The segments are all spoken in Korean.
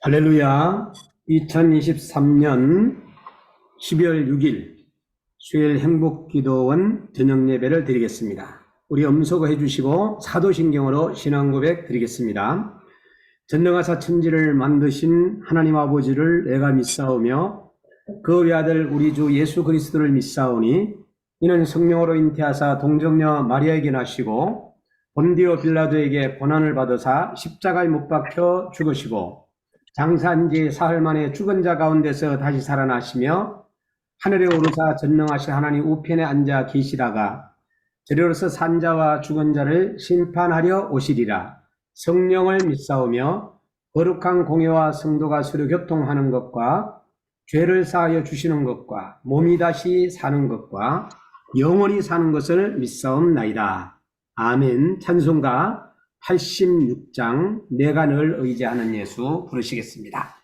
할렐루야. 2023년 12월 6일 수요일 행복기도원 저녁예배를 드리겠습니다. 우리 음소거 해주시고 사도신경으로 신앙고백 드리겠습니다. 전능하사 천지를 만드신 하나님 아버지를 내가 믿사오며 그 외아들 우리 주 예수 그리스도를 믿사오니 이는 성령으로 잉태하사 동정녀 마리아에게 나시고 본디오 빌라도에게 고난을 받으사 십자가에 못 박혀 죽으시고 장사한 지 사흘 만에 죽은 자 가운데서 다시 살아나시며 하늘에 오르사 전능하신 하나님 우편에 앉아 계시다가 저리로서 산 자와 죽은 자를 심판하려 오시리라. 성령을 믿사오며 거룩한 공예와 성도가 서로 교통하는 것과 죄를 사하여 주시는 것과 몸이 다시 사는 것과 영원히 사는 것을 믿사옵나이다. 아멘. 찬송가 86장 내가 늘 의지하는 예수 부르시겠습니다.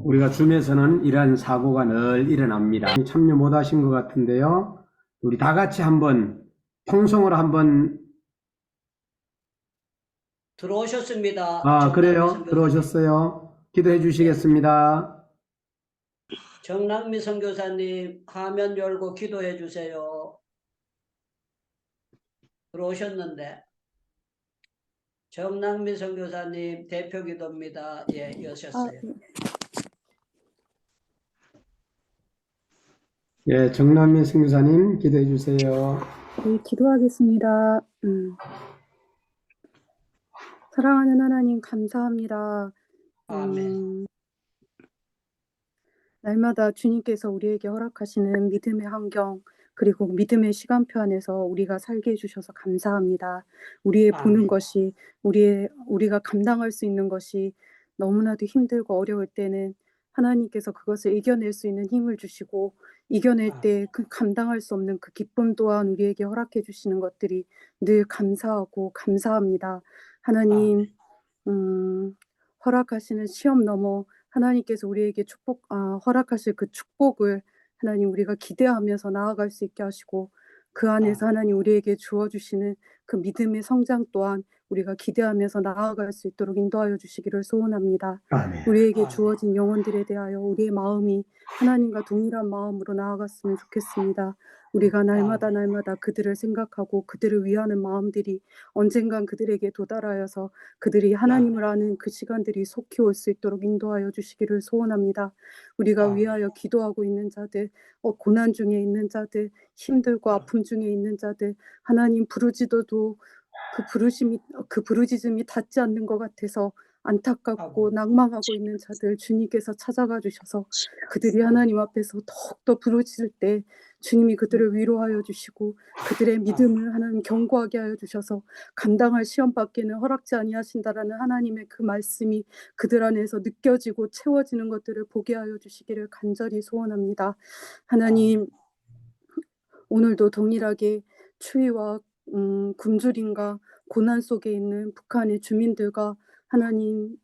우리가 줌에서는 이러한 사고가 늘 일어납니다. 참여 못하신 것 같은데요. 우리 다 같이 한번 통성으로 한번 들어오셨습니다. 그래요? 들어오셨어요? 기도해 주시겠습니다. 정남미 선교사님 화면 열고 기도해 주세요. 들어오셨는데 정남미 선교사님 대표 기도입니다. 예, 여셨어요. 예, 정남민 선교사님 기도해 주세요. 네, 기도하겠습니다. 사랑하는 하나님 감사합니다. 아멘. 날마다 주님께서 우리에게 허락하시는 믿음의 환경 그리고 믿음의 시간표 안에서 우리가 살게 해주셔서 감사합니다. 우리의 보는 아멘. 것이 우리가 감당할 수 있는 것이 너무나도 힘들고 어려울 때는 하나님께서 그것을 이겨낼 수 있는 힘을 주시고 이겨낼 때 그 감당할 수 없는 그 기쁨 또한 우리에게 허락해 주시는 것들이 늘 감사하고 감사합니다. 하나님 허락하시는 시험 넘어 하나님께서 우리에게 허락하실 그 축복을 하나님 우리가 기대하면서 나아갈 수 있게 하시고 그 안에서 하나님 우리에게 주어주시는 그 믿음의 성장 또한 우리가 기대하면서 나아갈 수 있도록 인도하여 주시기를 소원합니다. 아멘. 우리에게 주어진 영혼들에 대하여 우리의 마음이 하나님과 동일한 마음으로 나아갔으면 좋겠습니다. 우리가 날마다 그들을 생각하고 그들을 위하는 마음들이 언젠간 그들에게 도달하여서 그들이 하나님을 아는 그 시간들이 속히 올 수 있도록 인도하여 주시기를 소원합니다. 우리가 위하여 기도하고 있는 자들, 고난 중에 있는 자들, 힘들고 아픔 중에 있는 자들, 하나님 부르짖어도 그 부르짖음이 닿지 않는 것 같아서 안타깝고 낙망하고 있는 자들 주님께서 찾아가 주셔서 그들이 하나님 앞에서 더욱더 부르짖을 때 주님이 그들을 위로하여 주시고 그들의 믿음을 하나님 견고하게 하여 주셔서 감당할 시험 받기는 허락지 아니하신다라는 하나님의 그 말씀이 그들 안에서 느껴지고 채워지는 것들을 보게 하여 주시기를 간절히 소원합니다. 하나님 오늘도 동일하게 추위와 굶주림과 고난 속에 있는 북한의 주민들과 하나님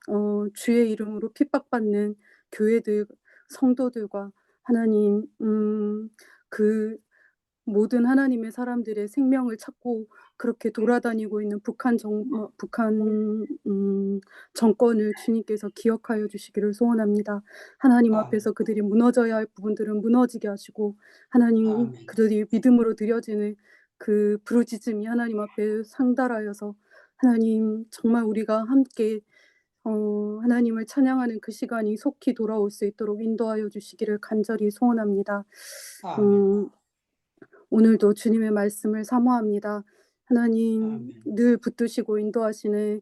주의 이름으로 핍박받는 교회들 성도들과 하나님 그 모든 하나님의 사람들의 생명을 찾고 그렇게 돌아다니고 있는 북한 정권을 주님께서 기억하여 주시기를 소원합니다. 하나님 앞에서 그들이 무너져야 할 부분들은 무너지게 하시고 하나님 그들이 믿음으로 드려지는 그 부르짖음이 하나님 앞에 상달하여서 하나님 정말 우리가 함께 하나님을 찬양하는 그 시간이 속히 돌아올 수 있도록 인도하여 주시기를 간절히 소원합니다. 오늘도 주님의 말씀을 사모합니다. 하나님 늘 붙드시고 인도하시는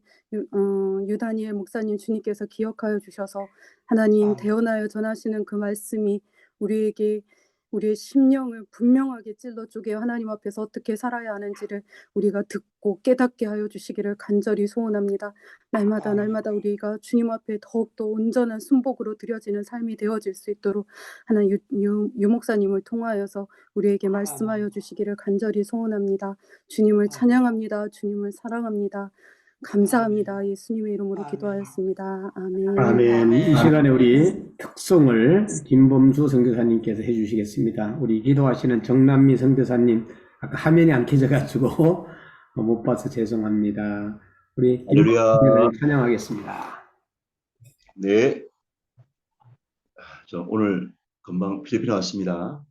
유다니엘 목사님 주님께서 기억하여 주셔서 하나님 대언하여 전하시는 그 말씀이 우리에게 우리의 심령을 분명하게 찔러 쪼개 하나님 앞에서 어떻게 살아야 하는지를 우리가 듣고 깨닫게 하여 주시기를 간절히 소원합니다. 날마다 날마다 우리가 주님 앞에 더욱더 온전한 순복으로 드려지는 삶이 되어질 수 있도록 하나님 유 목사님을 통하여서 우리에게 말씀하여 주시기를 간절히 소원합니다. 주님을 찬양합니다. 주님을 사랑합니다. 감사합니다. 예수님의 이름으로 기도하였습니다. 아멘. 아멘. 이 시간에 우리 특송을 김범수 선교사님께서 해주시겠습니다. 우리 기도하시는 정남미 선교사님, 아까 화면이 안 켜져가지고 못 봐서 죄송합니다. 우리 김범수 할렐루야. 선교사님 찬양하겠습니다. 네. 저 오늘 금방 필리핀에 왔습니다.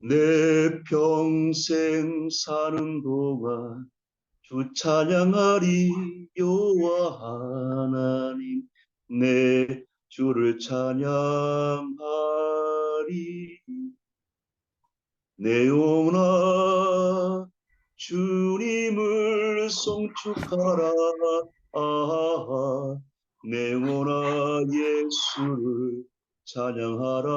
내 평생 사는 동안 주 찬양하리 여호와 하나님, 내 주를 찬양하리. 내 영혼아 주님을 송축하라. 내 영혼아 예수를 찬양하라.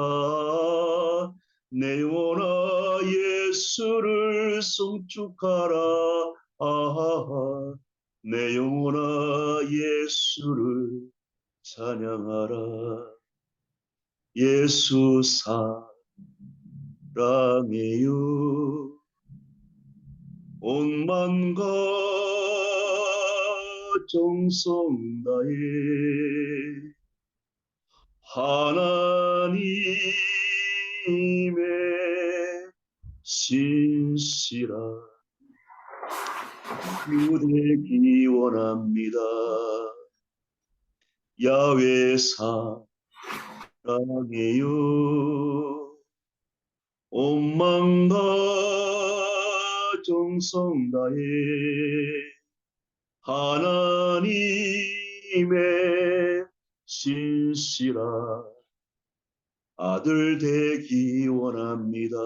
내 영혼아 예수를 송축하라. 내 영혼아 예수를 찬양하라. 예수 사랑해요. 온 마음과 정성 다해 하나님의 신실한 주 되기 원합니다. 야훼 사랑해요. 온 마음과 정성 다해 하나님의 신실한 아들 되기 원합니다.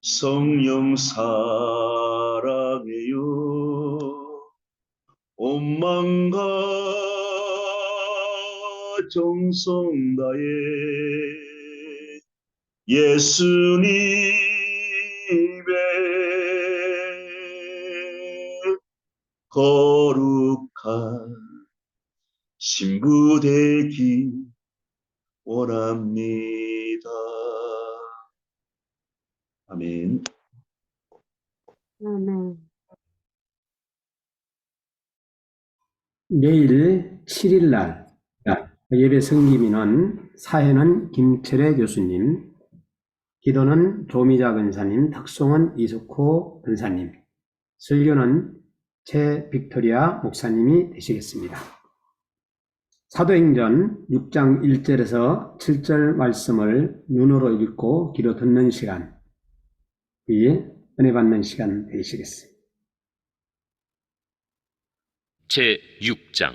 성령 사랑해요. 온 마음과 정성 다해 예수님의 거룩한 신부 되기 원합니다. 아멘. 아멘. 내일 7일 날 예배 성김이는 사회는 김철애 교수님, 기도는 조미자 권사님, 특송은 이숙호 권사님, 설교는 최 빅토리아 목사님이 되시겠습니다. 사도행전 6장 1절에서 7절 말씀을 눈으로 읽고 귀로 듣는 시간, 이 은혜 받는 시간 되시겠습니다. 제6장.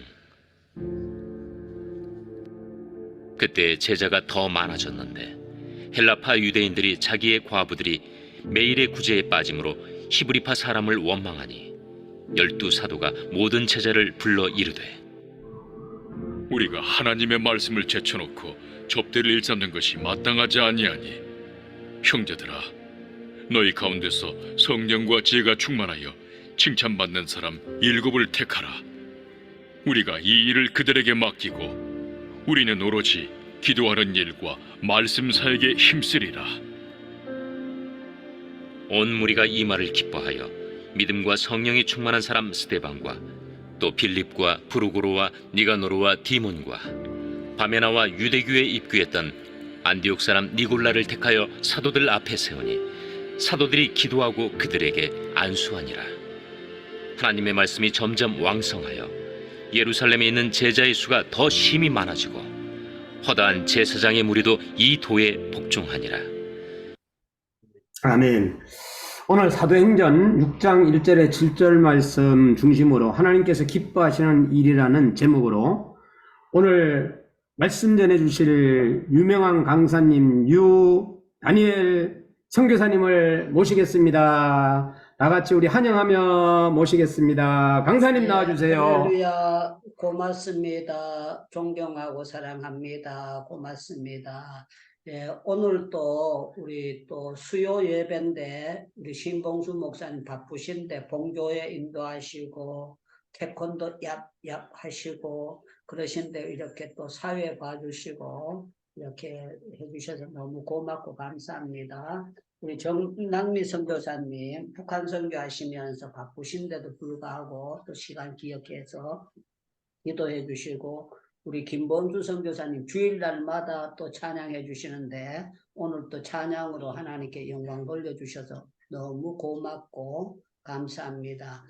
그때 제자가 더 많아졌는데 헬라파 유대인들이 자기의 과부들이 매일의 구제에 빠짐으로 히브리파 사람을 원망하니 12사도가 모든 제자를 불러 이르되 우리가 하나님의 말씀을 제쳐놓고 접대를 일삼는 것이 마땅하지 아니하니 형제들아, 너희 가운데서 성령과 지혜가 충만하여 칭찬받는 사람 7을 택하라. 우리가 이 일을 그들에게 맡기고 우리는 오로지 기도하는 일과 말씀 사역에 힘쓰리라. 온 무리가 이 말을 기뻐하여 믿음과 성령이 충만한 사람 스데반과 또 빌립과 브루고로와 니가노르와 디몬과 바메나와 유대교에 입교했던 안디옥 사람 니골라를 택하여 사도들 앞에 세우니 사도들이 기도하고 그들에게 안수하니라. 하나님의 말씀이 점점 왕성하여 예루살렘에 있는 제자의 수가 더 심히 많아지고 허다한 제사장의 무리도 이 도에 복종하니라. 아멘. 오늘 사도행전 6장 1절에 7절 말씀 중심으로 하나님께서 기뻐하시는 일이라는 제목으로 오늘 말씀 전해주실 유명한 강사님 유 다니엘 선교사님을 모시겠습니다. 다 같이 우리 환영하며 모시겠습니다. 강사님 예, 나와주세요. 할렐루야. 고맙습니다. 존경하고 사랑합니다. 고맙습니다. 예, 오늘 또 우리 또 수요 예배인데 우리 신봉수 목사님 바쁘신데 봉교회 인도하시고 태권도 얍얍 하시고 그러신데 이렇게 또 사회 봐주시고 이렇게 해주셔서 너무 고맙고 감사합니다. 우리 정남미 선교사님 북한 선교하시면서 바쁘신데도 불구하고 또 시간 기억해서 기도해 주시고 우리 김범주 선교사님 주일날마다 또 찬양해 주시는데 오늘 또 찬양으로 하나님께 영광 돌려주셔서 너무 고맙고 감사합니다.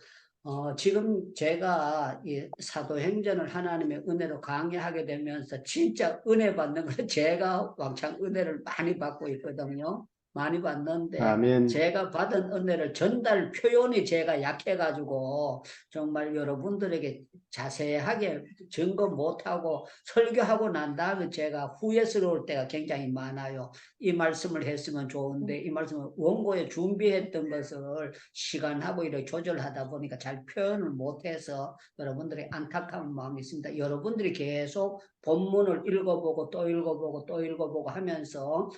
지금 제가 이 사도행전을 하나님의 은혜로 강의하게 되면서 진짜 은혜 받는 거 제가 왕창 은혜를 많이 받고 있거든요. 많이 받는데 아멘. 제가 받은 은혜를 전달 표현이 제가 약해가지고 정말 여러분들에게 자세하게 증거 못하고 설교하고 난 다음에 제가 후회스러울 때가 굉장히 많아요. 이 말씀을 했으면 좋은데 이 말씀을 원고에 준비했던 것을 시간하고 이렇게 조절하다 보니까 잘 표현을 못해서 여러분들의 안타까운 마음이 있습니다. 여러분들이 계속 본문을 읽어보고 또 읽어보고 또 읽어보고 하면서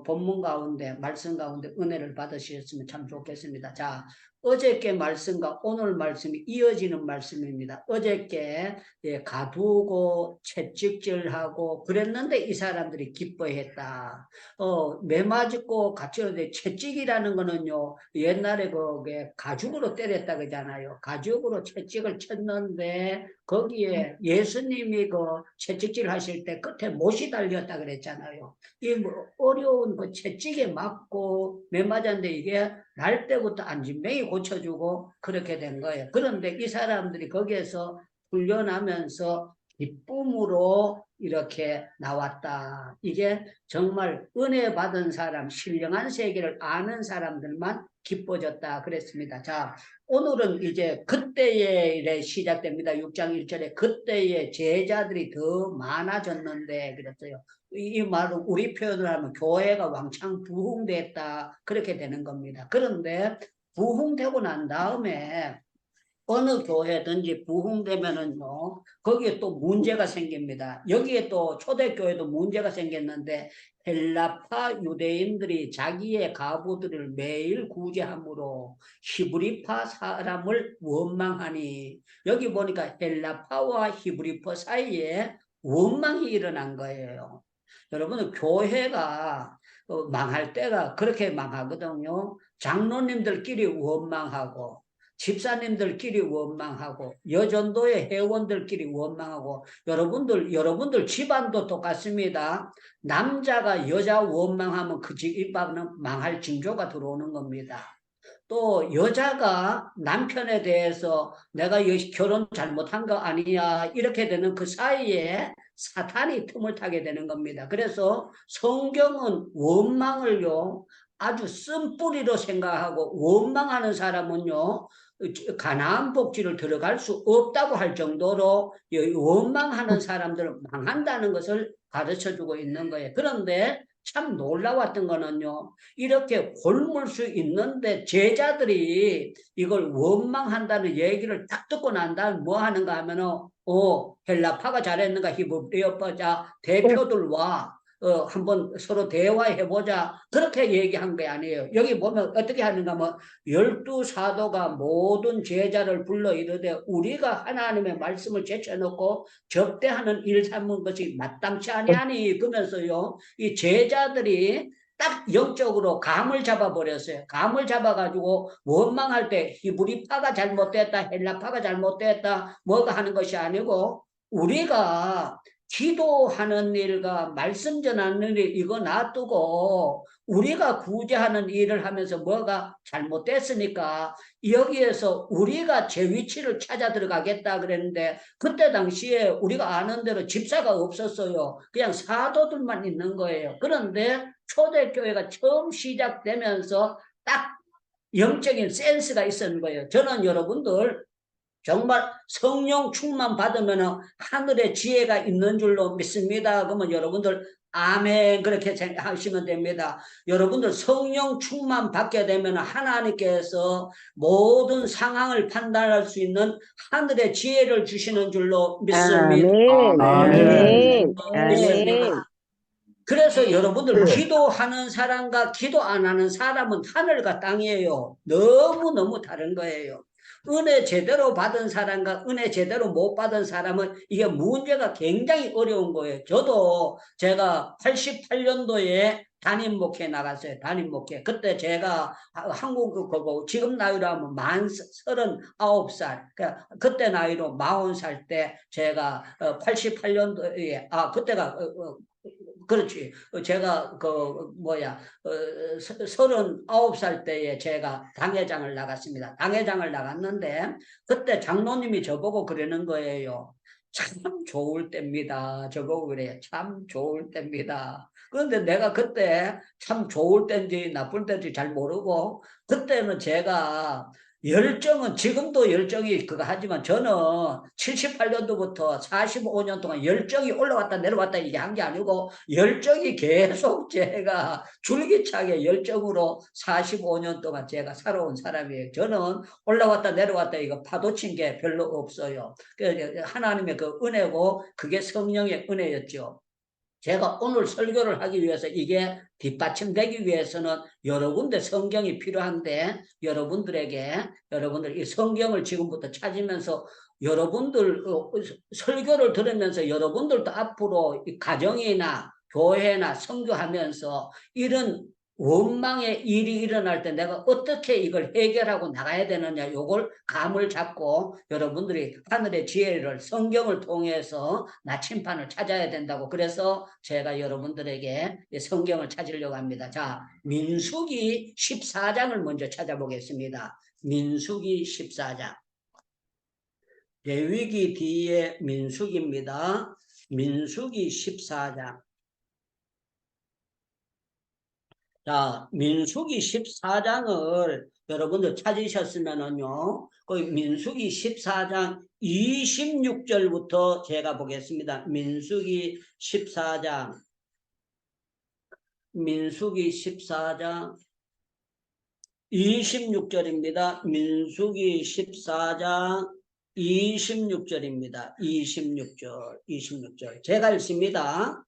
본문 가운데 말씀 가운데 은혜를 받으셨으면 참 좋겠습니다. 자, 어저께 말씀과 오늘 말씀이 이어지는 말씀입니다. 어저께 가두고 채찍질하고 그랬는데 이 사람들이 기뻐했다. 매맞고 같이 오는데 채찍이라는 거는요 옛날에 그게 가죽으로 때렸다 그러잖아요. 가죽으로 채찍을 쳤는데 거기에 예수님이 그 채찍질 하실 때 끝에 못이 달렸다 그랬잖아요. 이 뭐 어려운 그 채찍에 맞고 매맞았는데 이게 날 때부터 안진뱅이 고쳐주고 그렇게 된 거예요. 그런데 이 사람들이 거기에서 훈련하면서 기쁨으로 이렇게 나왔다. 이게 정말 은혜 받은 사람, 신령한 세계를 아는 사람들만 기뻐졌다 그랬습니다. 자, 오늘은 이제 그때의 일에 시작됩니다. 6장 1절에 그때의 제자들이 더 많아졌는데 그랬어요. 이 말은 우리 표현을 하면 교회가 왕창 부흥됐다 그렇게 되는 겁니다. 그런데 부흥되고 난 다음에 어느 교회든지 부흥되면은요 거기에 또 문제가 생깁니다. 여기에 또 초대교회도 문제가 생겼는데 헬라파 유대인들이 자기의 가부들을 매일 구제함으로 히브리파 사람을 원망하니 여기 보니까 헬라파와 히브리파 사이에 원망이 일어난 거예요. 여러분 교회가 망할 때가 그렇게 망하거든요. 장로님들끼리 원망하고 집사님들끼리 원망하고 여전도의 회원들끼리 원망하고 여러분들 집안도 똑같습니다. 남자가 여자 원망하면 그 집안은 망할 징조가 들어오는 겁니다. 또 여자가 남편에 대해서 내가 결혼 잘못한 거 아니냐 이렇게 되는 그 사이에 사탄이 틈을 타게 되는 겁니다. 그래서 성경은 원망을요 아주 쓴뿌리로 생각하고 원망하는 사람은요 가나안 복지를 들어갈 수 없다고 할 정도로 원망하는 사람들은 망한다는 것을 가르쳐주고 있는 거예요. 그런데 참 놀라웠던 거는요 이렇게 굶을 수 있는데 제자들이 이걸 원망한다는 얘기를 딱 듣고 난 다음에 뭐 하는가 하면은 헬라파가 잘했는가 히브리파 자 대표들 와 한번 서로 대화해보자 그렇게 얘기한 게 아니에요. 여기 보면 어떻게 하는가 하면 12사도가 모든 제자를 불러 이르되 우리가 하나님의 말씀을 제쳐놓고 접대하는 일 삼은 것이 마땅치 아니하니 그러면서요 이 제자들이 딱 영적으로 감을 잡아버렸어요. 감을 잡아가지고 원망할 때 히브리파가 잘못됐다 헬라파가 잘못됐다 뭐가 하는 것이 아니고 우리가 기도하는 일과 말씀 전하는 일 이거 놔두고 우리가 구제하는 일을 하면서 뭐가 잘못됐으니까 여기에서 우리가 제 위치를 찾아 들어가겠다 그랬는데 그때 당시에 우리가 아는 대로 집사가 없었어요. 그냥 사도들만 있는 거예요. 그런데 초대교회가 처음 시작되면서 딱 영적인 센스가 있었는 거예요. 저는 여러분들 정말 성령 충만 받으면 하늘의 지혜가 있는 줄로 믿습니다. 그러면 여러분들 아멘. 그렇게 생각하시면 됩니다. 여러분들 성령 충만 받게 되면 하나님께서 모든 상황을 판단할 수 있는 하늘의 지혜를 주시는 줄로 믿습니다. 아멘. 아멘. 아멘. 믿습니다. 아멘. 그래서 여러분들 기도하는 사람과 기도 안 하는 사람은 하늘과 땅이에요. 너무너무 다른 거예요. 은혜 제대로 받은 사람과 은혜 제대로 못 받은 사람은 이게 문제가 굉장히 어려운 거예요. 저도 제가 88년도에 담임 목회 나갔어요. 담임 목회. 그때 제가 한국 거고 지금 나이로 하면 만 39살. 그때 나이로 40살 때 제가 88년도에 그때가 그렇지. 제가 39살 때에 제가 당회장을 나갔습니다. 당회장을 나갔는데 그때 장로님이 저보고 그러는 거예요. 참 좋을 때입니다. 저보고 그래요. 참 좋을 때입니다. 그런데 내가 그때 참 좋을 때인지 나쁠 때인지 잘 모르고 그때는 제가 열정은 지금도 열정이 그거 하지만 저는 78년도부터 45년 동안 열정이 올라왔다 내려왔다 이게 한 게 아니고 열정이 계속 제가 줄기차게 열정으로 45년 동안 제가 살아온 사람이에요. 저는 올라왔다 내려왔다 이거 파도친 게 별로 없어요. 하나님의 그 은혜고 그게 성령의 은혜였죠. 제가 오늘 설교를 하기 위해서 이게 뒷받침되기 위해서는 여러 군데 성경이 필요한데 여러분들 이 성경을 지금부터 찾으면서 여러분들 설교를 들으면서 여러분들도 앞으로 가정이나 교회나 선교하면서 이런 원망의 일이 일어날 때 내가 어떻게 이걸 해결하고 나가야 되느냐 요걸 감을 잡고 여러분들이 하늘의 지혜를 성경을 통해서 나침판을 찾아야 된다고 그래서 제가 여러분들에게 성경을 찾으려고 합니다. 자, 민수기 14장을 먼저 찾아보겠습니다. 민수기 14장. 레위기 뒤에 민수기입니다. 민수기 14장. 자, 민수기 14장을 여러분들 찾으셨으면은요, 그 민수기 14장 26절부터 제가 보겠습니다. 민수기 14장. 민수기 14장 26절입니다. 민수기 14장 26절입니다. 26절. 제가 읽습니다.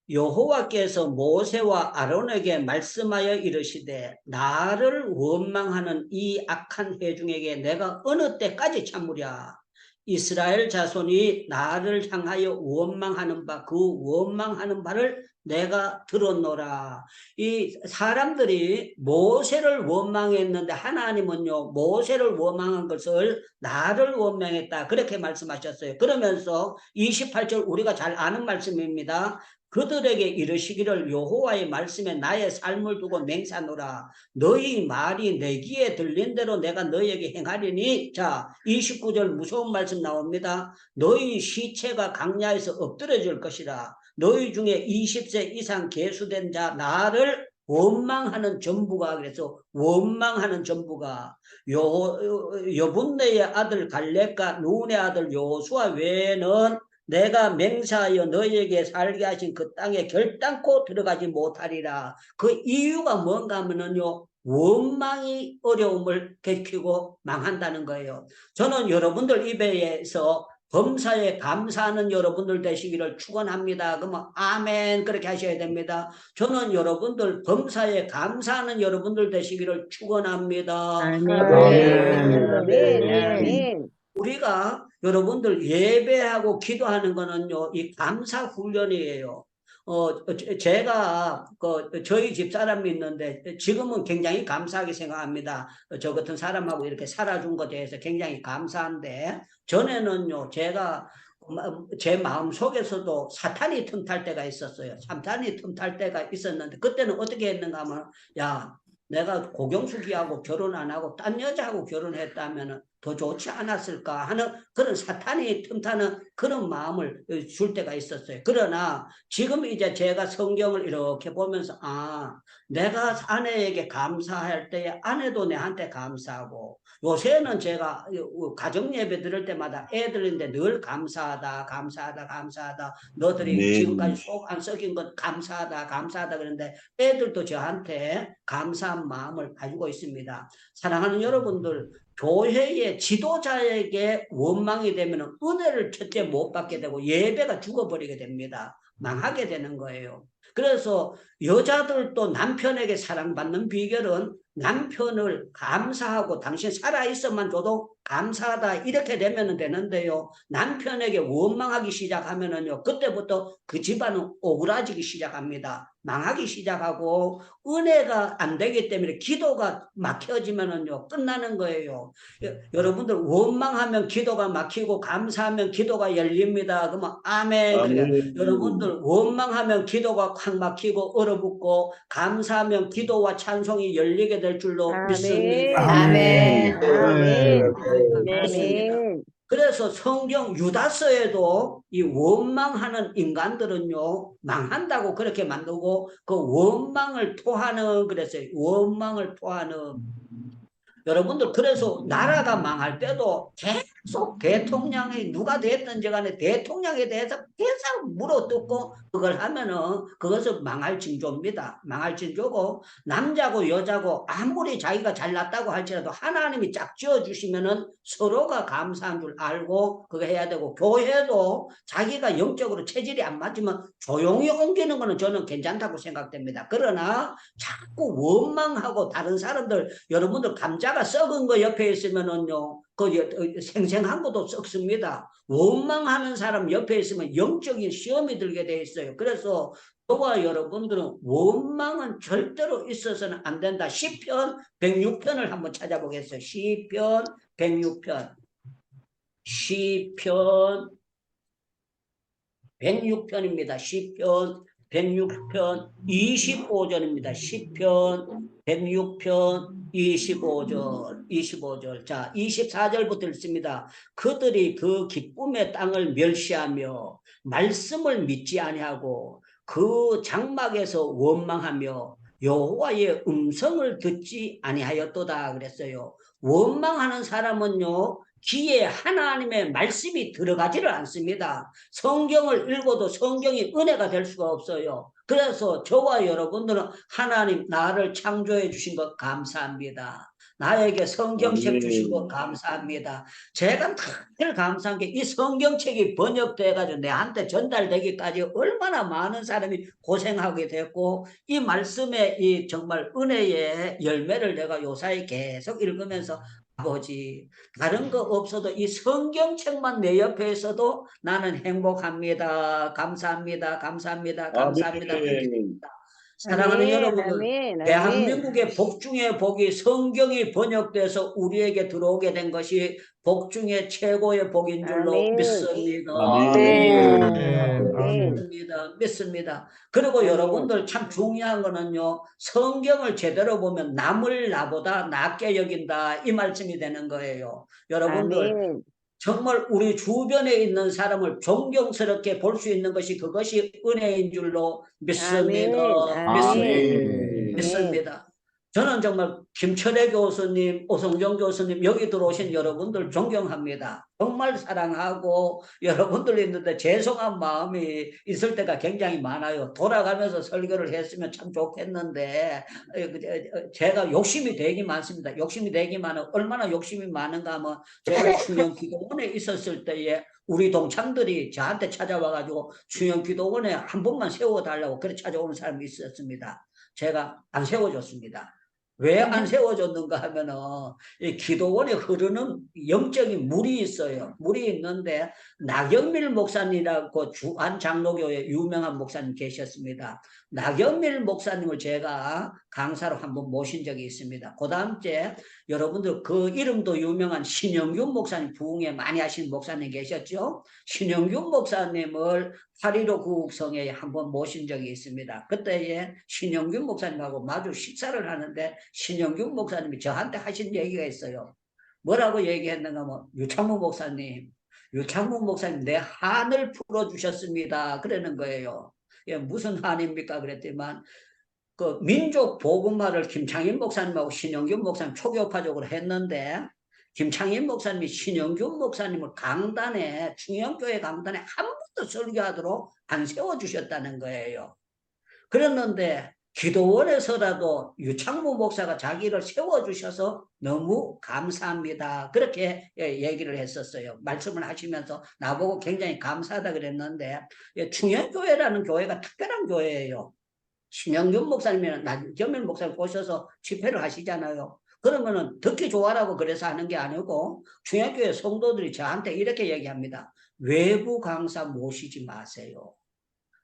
여호와께서 모세와 아론에게 말씀하여 이르시되 나를 원망하는 이 악한 회중에게 내가 어느 때까지 참으랴. 이스라엘 자손이 나를 향하여 원망하는 바 그 원망하는 바를 내가 들었노라. 이 사람들이 모세를 원망했는데 하나님은요 모세를 원망한 것을 나를 원망했다 그렇게 말씀하셨어요. 그러면서 28절 우리가 잘 아는 말씀입니다. 그들에게 이르시기를 여호와의 말씀에 나의 삶을 두고 맹세하노라. 너희 말이 내 귀에 들린 대로 내가 너희에게 행하리니. 자, 29절 무서운 말씀 나옵니다. 너희 시체가 강야에서 엎드려질 것이라. 너희 중에 20세 이상 계수된 자 나를 원망하는 전부가 그래서 원망하는 전부가 여분네의 아들 갈렙과 눈의 아들 여호수아 외에는 내가 맹세하여 너희에게 살게 하신 그 땅에 결단코 들어가지 못하리라. 그 이유가 뭔가 하면은요 원망이 어려움을 겪이고 망한다는 거예요. 저는 여러분들 입에서 범사에 감사하는 여러분들 되시기를 축원합니다. 그러면 아멘 그렇게 하셔야 됩니다. 저는 여러분들 범사에 감사하는 여러분들 되시기를 축원합니다. 아멘. 우리가 여러분들 예배하고 기도하는 거는요 이 감사 훈련이에요. 제가 저희 집사람이 있는데 지금은 굉장히 감사하게 생각합니다. 저 같은 사람하고 이렇게 살아준 것에 대해서 굉장히 감사한데 전에는요 제가 제 마음속에서도 사탄이 틈탈 때가 있었어요. 사탄이 틈탈 때가 있었는데 그때는 어떻게 했는가 하면 야 내가 고경숙이하고 결혼 안 하고 딴 여자하고 결혼했다면은 더 좋지 않았을까 하는 그런 사탄이 틈타는 그런 마음을 줄 때가 있었어요. 그러나 지금 이제 제가 성경을 이렇게 보면서 내가 아내에게 감사할 때에 아내도 내한테 감사하고, 요새는 제가 가정 예배 드릴 때마다 애들인데 늘 감사하다 감사하다 감사하다, 너들이 지금까지 아멘. 속 안 썩인 것 감사하다 감사하다 그러는데 애들도 저한테 감사한 마음을 가지고 있습니다. 사랑하는 여러분들, 교회의 지도자에게 원망이 되면 은혜를 첫째 못 받게 되고 예배가 죽어버리게 됩니다. 망하게 되는 거예요. 그래서 여자들도 남편에게 사랑받는 비결은 남편을 감사하고 당신 살아있어만 줘도 감사하다 이렇게 되면 되는데요. 남편에게 원망하기 시작하면은요, 그때부터 그 집안은 오그라지기 시작합니다. 망하기 시작하고 은혜가 안 되기 때문에 기도가 막혀지면은요, 끝나는 거예요. 여러분들 원망하면 기도가 막히고 감사하면 기도가 열립니다. 그러면 아멘. 그러니까 여러분들 원망하면 기도가 확 막히고 얼어붙고 감사하면 기도와 찬송이 열리게 될 줄로 믿습니다. 아멘. 아멘. 아멘. 그래서 성경 유다서에도 이 원망하는 인간들은요, 망한다고 그렇게 만들고 그 원망을 토하는 그랬어요. 원망을 토하는. 여러분들, 그래서 나라가 망할 때도 계속 대통령이 누가 됐든지 간에 대통령에 대해서 계속 물어뜯고 그걸 하면은 그것은 망할 징조입니다. 망할 징조고, 남자고 여자고 아무리 자기가 잘났다고 할지라도 하나님이 짝 지어주시면은 서로가 감사한 줄 알고 그거 해야 되고, 교회도 자기가 영적으로 체질이 안 맞으면 조용히 옮기는 거는 저는 괜찮다고 생각됩니다. 그러나 자꾸 원망하고 다른 사람들, 여러분들 감자가 썩은 거 옆에 있으면은요, 그 생생한 것도 썩습니다. 원망하는 사람 옆에 있으면 영적인 시험이 들게 돼 있어요. 그래서 저와 여러분들은 원망은 절대로 있어서는 안 된다. 시편 106편을 한번 찾아보겠어요. 시편 106편. 시편 106편입니다. 시편 106편 25절입니다. 시편 106편 25절. 자, 24절부터 읽습니다. 그들이 그 기쁨의 땅을 멸시하며 말씀을 믿지 아니하고 그 장막에서 원망하며 여호와의 음성을 듣지 아니하였도다 그랬어요. 원망하는 사람은요, 귀에 하나님의 말씀이 들어가지를 않습니다. 성경을 읽어도 성경이 은혜가 될 수가 없어요. 그래서 저와 여러분들은 하나님 나를 창조해 주신 것 감사합니다. 나에게 성경책 주신 것 감사합니다. 제가 늘 감사한 게 이 성경책이 번역돼가지고 내한테 전달되기까지 얼마나 많은 사람이 고생하게 됐고, 이 말씀의 이 정말 은혜의 열매를 내가 요사이 계속 읽으면서 아버지, 다른 거 없어도 이 성경책만 내 옆에 있어도 나는 행복합니다. 감사합니다. 감사합니다. 감사합니다. 사랑하는 여러분들, 대한민국의 복 중의 복이 성경이 번역돼서 우리에게 들어오게 된 것이 복 중에 최고의 복인 줄로 믿습니다. 믿습니다. 그리고 여러분들, 참 중요한 거는요, 성경을 제대로 보면 남을 나보다 낫게 여긴다, 이 말씀이 되는 거예요. 여러분들, 정말 우리 주변에 있는 사람을 존경스럽게 볼 수 있는 것이 그것이 은혜인 줄로 믿습니다. 믿습니다. 저는 정말 김철애 교수님, 오성정 교수님, 여기 들어오신 여러분들 존경합니다. 정말 사랑하고 여러분들 있는데 죄송한 마음이 있을 때가 굉장히 많아요. 돌아가면서 설교를 했으면 참 좋겠는데 제가 욕심이 되게 많습니다. 욕심이 되게 많아. 얼마나 욕심이 많은가 하면, 제가 충영기도원에 있었을 때에 우리 동창들이 저한테 찾아와가지고 충영기도원에 한 번만 세워달라고 그렇게 찾아오는 사람이 있었습니다. 제가 안 세워줬습니다. 왜 안 세워줬는가 하면은 이 기도원에 흐르는 영적인 물이 있어요. 물이 있는데 나경밀 목사님이라고 주한 장로교회 유명한 목사님 계셨습니다. 나경밀 목사님을 제가 강사로 한번 모신 적이 있습니다. 그 다음 주에 여러분들 그 이름도 유명한 신영균 목사님, 부흥회 많이 하시는 목사님 계셨죠? 신영균 목사님을 8.15 구국성에 한번 모신 적이 있습니다. 그때에 신영균 목사님하고 마주 식사를 하는데 신영균 목사님이 저한테 하신 얘기가 있어요. 뭐라고 얘기했는가 하면 유창문 목사님 내 한을 풀어주셨습니다. 그러는 거예요. 예, 무슨 한입니까? 그랬더니만 그 민족 복음화를 김창인 목사님하고 신영균 목사님 초교파적으로 했는데 김창인 목사님이 신영균 목사님을 강단에 중형교회 강단에 한 번도 설교하도록 안 세워주셨다는 거예요. 그랬는데 기도원에서라도 유창무 목사가 자기를 세워주셔서 너무 감사합니다. 그렇게 얘기를 했었어요. 말씀을 하시면서 나보고 굉장히 감사하다 그랬는데 충현교회라는 교회가 특별한 교회예요. 신영균 목사님이나 나경면 목사님 오셔서 집회를 하시잖아요. 그러면은 듣기 좋아라고 그래서 하는 게 아니고 충현교회 성도들이 저한테 이렇게 얘기합니다. 외부 강사 모시지 마세요.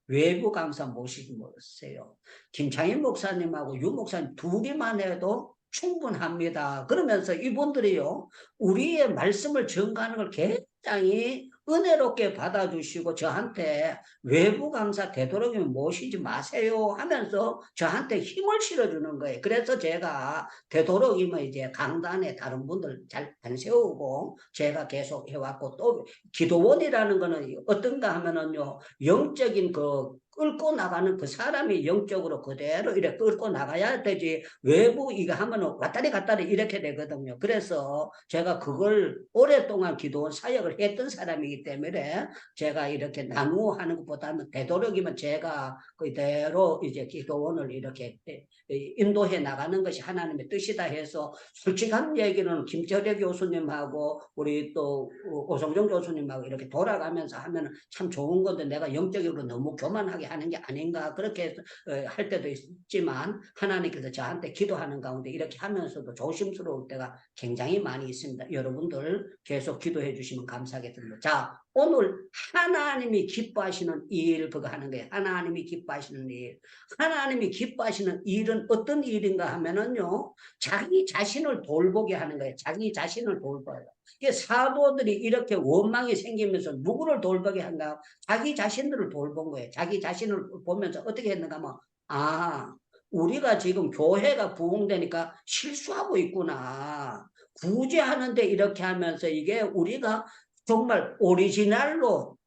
외부 강사 모시지 마세요. 김창인 목사님하고 유 목사님 둘이만 해도 충분합니다. 그러면서 이분들이요, 우리의 말씀을 전가하는 걸 굉장히 은혜롭게 받아주시고 저한테 외부 강사 되도록이면 모시지 마세요 하면서 저한테 힘을 실어주는 거예요. 그래서 제가 되도록이면 이제 강단에 다른 분들 잘 안 세우고 제가 계속 해왔고, 또 기도원이라는 거는 어떤가 하면은요, 영적인 그 끌고 나가는 그 사람이 영적으로 그대로 이렇게 끌고 나가야 되지, 외부 이거 하면은 왔다리 갔다리 이렇게 되거든요. 그래서 제가 그걸 오랫동안 기도원 사역을 했던 사람이기 때문에 제가 이렇게 나누어 하는 것보다는 되도록이면 제가 그대로 이제 기도원을 이렇게 인도해 나가는 것이 하나님의 뜻이다 해서, 솔직한 얘기는 김철혁 교수님하고 우리 또 오성정 교수님하고 이렇게 돌아가면서 하면 참 좋은 건데 내가 영적으로 너무 교만하게 하는 게 아닌가 그렇게 할 때도 있지만, 하나님께서 저한테 기도하는 가운데 이렇게 하면서도 조심스러울 때가 굉장히 많이 있습니다. 여러분들 계속 기도해 주시면 감사하겠습니다. 자, 오늘 하나님이 기뻐하시는 일, 그거 하는 거예요. 하나님이 기뻐하시는 일. 하나님이 기뻐하시는 일은 어떤 일인가 하면은요, 자기 자신을 돌보게 하는 거예요. 자기 자신을 돌봐요. 이게 사도들이 이렇게 원망이 생기면서 누구를 돌보게 한가? 자기 자신들을 돌본 거예요. 자기 자신을 보면서 어떻게 했는가 하면, 아, 우리가 지금 교회가 부흥되니까 실수하고 있구나. 구제하는데 이렇게 하면서 이게 우리가 정말 오리지널로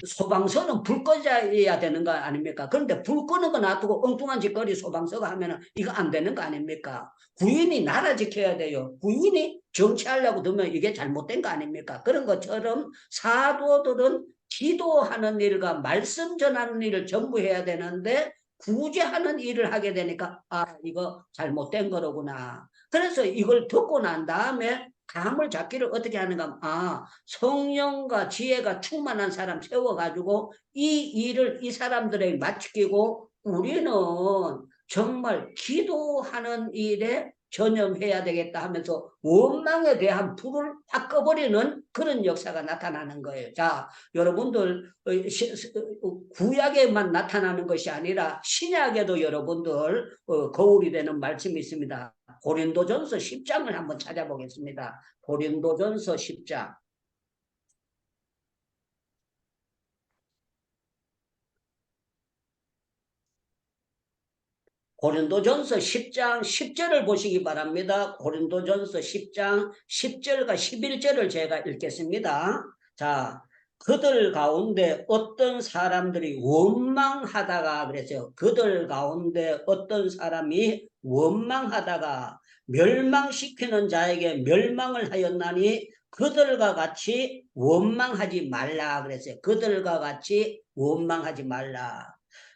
소방서는 불 꺼져야 되는 거 아닙니까? 그런데 불 끄는 거 놔두고 엉뚱한 짓거리 소방서가 하면은 이거 안 되는 거 아닙니까? 구인이 나라 지켜야 돼요. 구인이 정치하려고 들면 이게 잘못된 거 아닙니까? 그런 것처럼 사도들은 기도하는 일과 말씀 전하는 일을 전부 해야 되는데 구제하는 일을 하게 되니까 이거 잘못된 거로구나. 그래서 이걸 듣고 난 다음에 감을 잡기를 어떻게 하는가? 성령과 지혜가 충만한 사람 세워가지고 이 일을 이 사람들에게 맡기고 우리는 정말 기도하는 일에 전념해야 되겠다 하면서 원망에 대한 불을 딱 꺼버리는 그런 역사가 나타나는 거예요. 자, 여러분들 구약에만 나타나는 것이 아니라 신약에도 여러분들 거울이 되는 말씀이 있습니다. 고린도전서 10장을 한번 찾아보겠습니다. 고린도전서 10장. 고린도전서 10장 10절을 보시기 바랍니다. 고린도전서 10장 10절과 11절을 제가 읽겠습니다. 자, 그들 가운데 어떤 사람들이 원망하다가 그랬어요. 그들 가운데 어떤 사람이 원망하다가 멸망시키는 자에게 멸망을 하였나니 그들과 같이 원망하지 말라 그랬어요. 그들과 같이 원망하지 말라.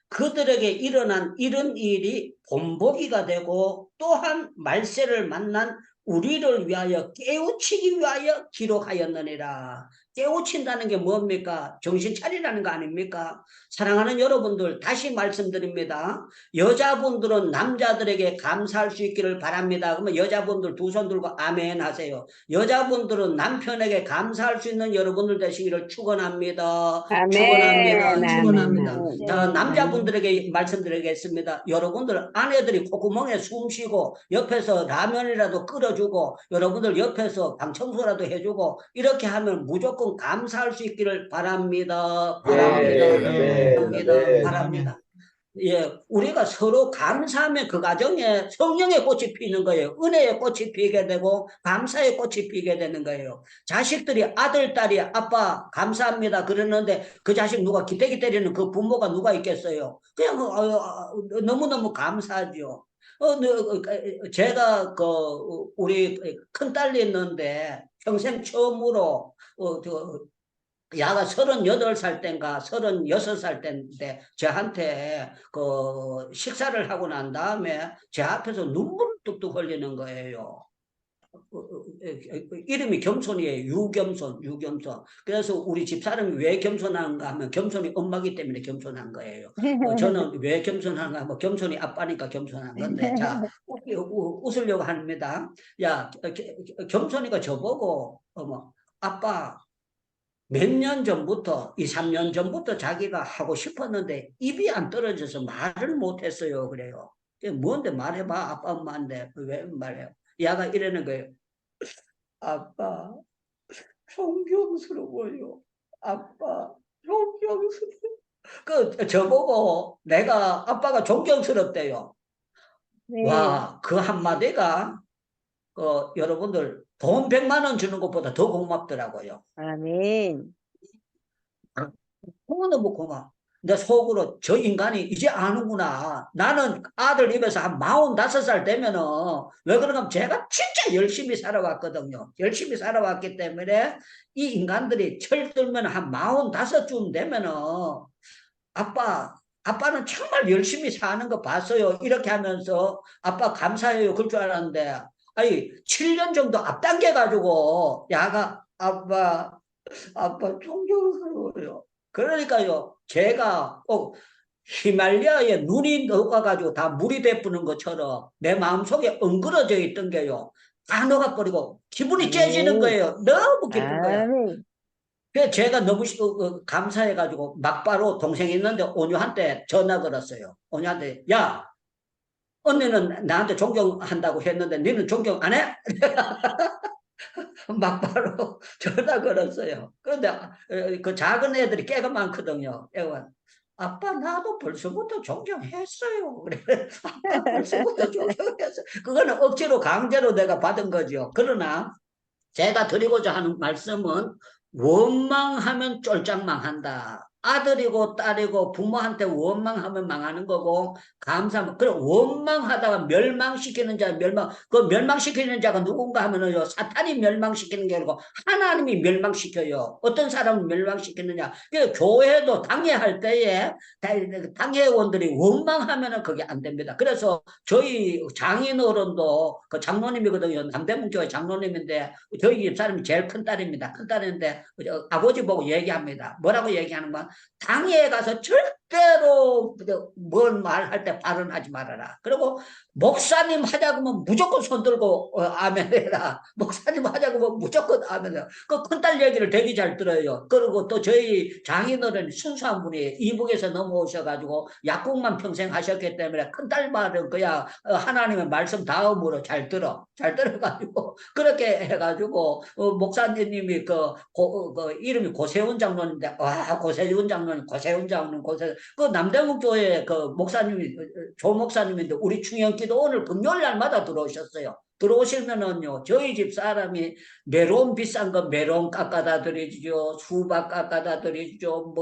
그들에게 일어난 이런 일이 본보기가 되고 또한 말세를 만난 우리를 위하여 깨우치기 위하여 기록하였느니라. 깨우친다는 게 뭡니까? 정신 차리라는 거 아닙니까? 사랑하는 여러분들, 다시 말씀드립니다. 여자분들은 남자들에게 감사할 수 있기를 바랍니다. 그러면 여자분들 두 손 들고 아멘 하세요. 여자분들은 남편에게 감사할 수 있는 여러분들 되시기를 축원합니다. 아멘. 축원합니다. 축원합니다. 아멘. 자, 남자분들에게 말씀드리겠습니다. 여러분들 아내들이 콧구멍에 숨 쉬고 옆에서 라면이라도 끓여주고 여러분들 옆에서 방청소라도 해주고 이렇게 하면 무조건 감사할 수 있기를 바랍니다. 바랍니다. 네, 바랍니다. 네, 바랍니다. 예, 우리가 서로 감사하면 그 가정에 성령의 꽃이 피는 거예요. 은혜의 꽃이 피게 되고 감사의 꽃이 피게 되는 거예요. 자식들이 아들, 딸이 아빠 감사합니다 그러는데 그 자식 누가 기대기 때리는 그 부모가 누가 있겠어요? 그냥 너무너무 감사하죠. 제가 우리 큰딸이 있는데 평생 처음으로 야가 38살 때인가 36살 때인데 저한테 식사를 하고 난 다음에 제 앞에서 눈물을 뚝뚝 흘리는 거예요. 이름이 겸손이에요. 유겸손. 그래서 우리 집사람이 왜 겸손한가 하면 겸손이 엄마기 때문에 겸손한 거예요. 저는 왜 겸손한가 하면 겸손이 아빠니까 겸손한 건데, 자, 웃으려고 합니다. 야, 겸손이가 저보고, 아빠, 몇 년 전부터, 2, 3년 전부터 자기가 하고 싶었는데 입이 안 떨어져서 말을 못했어요. 그래요. 뭔데 말해봐. 아빠, 엄마인데 왜 말해요? 야가 이러는 거예요. 아빠, 존경스러워요. 아빠, 존경스러워. 저보고 내가 아빠가 존경스럽대요. 네. 와, 그 한마디가, 여러분들 돈 100만 원 주는 것보다 더 고맙더라고요. 아멘. 너무 고마워. 내 속으로 저 인간이 이제 아는구나. 나는 아들 입에서 한 45살 되면은, 왜 그런가 하면 제가 진짜 열심히 살아왔거든요. 열심히 살아왔기 때문에 이 인간들이 철들면 한 45쯤 되면은, 아빠는 정말 열심히 사는 거 봤어요. 이렇게 하면서 아빠 감사해요. 그럴 줄 알았는데, 아니, 7년 정도 앞당겨가지고, 야가 아빠 존경스러워요. 그러니까요, 제가 히말라야에 눈이 녹아가지고 다 물이 되뿌는 것처럼 내 마음속에 엉그러져 있던 게요, 다 녹아버리고 기분이 째지는 거예요. 너무 기쁜 거예요. 아멘. 그래서 제가 너무 감사해가지고 막바로 동생이 있는데 온유한테 전화 걸었어요. 온유한테, 야, 언니는 나한테 존경한다고 했는데 너는 존경 안 해? 막바로 전화 걸었어요. 그런데 그 작은 애들이 깨가 많거든요. 애가, 아빠 나도 벌써부터 존경했어요. 그래, 아빠 벌써부터 존경했어요. 그거는 억지로 강제로 내가 받은 거죠. 그러나 제가 드리고자 하는 말씀은, 원망하면 쫄짝 망한다. 아들이고 딸이고 부모한테 원망하면 망하는 거고, 감사하면, 그럼 원망하다가 멸망시키는 자, 그 멸망시키는 자가 누군가 하면은요, 사탄이 멸망시키는 게 아니고 하나님이 멸망시켜요. 어떤 사람을 멸망시키느냐. 그 교회도 당회할 때에 당회원들이 원망하면은 그게 안 됩니다. 그래서 저희 장인 어른도 그 장로님이거든요. 남대문 교회 장로님인데 저희 집사람이 제일 큰 딸입니다. 큰 딸인데 아버지 보고 얘기합니다. 뭐라고 얘기하는 건, 당회에 가서 절대로 뭔 말할 때 발언하지 말아라. 그리고 목사님 하자고 하면 무조건 손들고 아멘해라. 목사님 하자고 하면 무조건 아멘해라. 그 큰딸 얘기를 되게 잘 들어요. 그리고 또 저희 장인어른 순수한 분이 이북에서 넘어오셔가지고 약국만 평생 하셨기 때문에 큰딸 말은 그냥 하나님의 말씀 다음으로 잘 들어가지고 그렇게 해가지고 목사님이 이름이 고세훈 장로인데, 와, 고세훈 장로는 그 남대문 교회 그 목사님이 조 목사님인데 우리 충영기도 오늘 금요일 날마다 들어오셨어요. 들어오시면은요, 저희 집 사람이 메론 비싼 거 메론 깎아다 드리죠, 수박 깎아다 드리죠,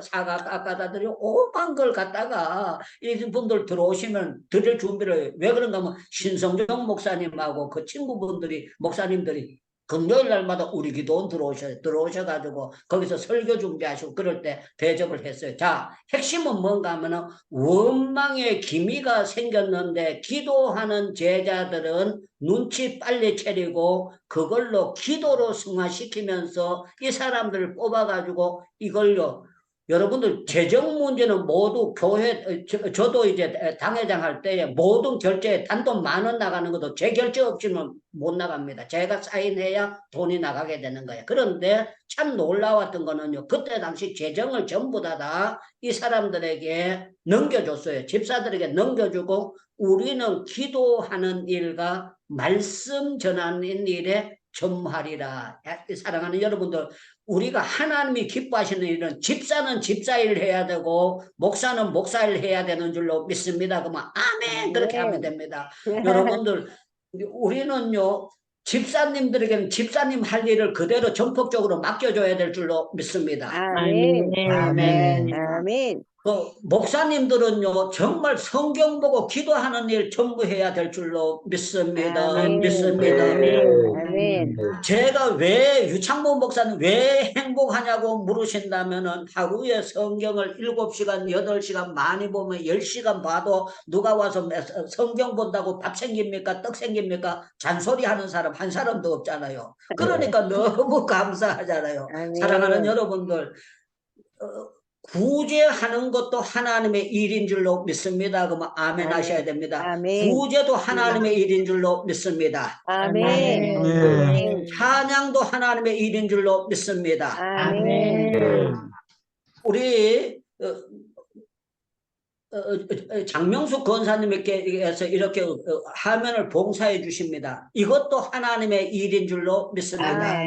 사과 깎아다 드리죠, 오만 걸 갖다가 이분들 들어오시면 드릴 준비를, 왜 그런가 하면 신성정 목사님하고 그 친구분들이 목사님들이 금요일 날마다 우리 기도원 들어오셔가지고 거기서 설교 준비하시고 그럴 때 대접을 했어요. 자, 핵심은 뭔가 하면은, 원망의 기미가 생겼는데 기도하는 제자들은 눈치 빨리 차리고 그걸로 기도로 승화시키면서 이 사람들을 뽑아가지고 이걸로, 여러분들 재정 문제는 모두 교회, 저도 이제 당회장 할 때에 모든 결제 단돈 10,000원 나가는 것도 제 결제 없이는 못 나갑니다. 제가 사인해야 돈이 나가게 되는 거예요. 그런데 참 놀라웠던 거는요, 그때 당시 재정을 전부 다 이 사람들에게 넘겨줬어요. 집사들에게 넘겨주고, 우리는 기도하는 일과 말씀 전하는 일에 전무하리라. 사랑하는 여러분들, 우리가 하나님이 기뻐하시는 일은 집사는 집사일 해야 되고 목사는 목사일 해야 되는 줄로 믿습니다. 그러면 아멘 그렇게 하면 됩니다. 여러분들 우리는요 집사님들에게는 집사님 할 일을 그대로 전폭적으로 맡겨줘야 될 줄로 믿습니다. 아멘. 아멘. 아멘. 목사님들은요 정말 성경 보고 기도하는 일 전부 해야 될 줄로 믿습니다. 아멘. 믿습니다. 아멘. 제가 왜 유창모 목사님 왜 행복하냐고 물으신다면은 하루에 성경을 7시간, 8시간 많이 보면 10시간 봐도 누가 와서 성경 본다고 밥 생깁니까? 떡 생깁니까? 잔소리하는 사람 한 사람도 없잖아요. 그러니까 너무 감사하잖아요. 아멘. 사랑하는 여러분들 구제하는 것도 하나님의 일인 줄로 믿습니다. 그러면 아멘 아멘. 하셔야 됩니다. 아멘. 구제도 하나님의 일인 줄로 믿습니다. 아멘. 아멘. 찬양도 하나님의 일인 줄로 믿습니다. 아멘. 우리 장명숙 권사님께서 이렇게 화면을 봉사해 주십니다. 이것도 하나님의 일인 줄로 믿습니다.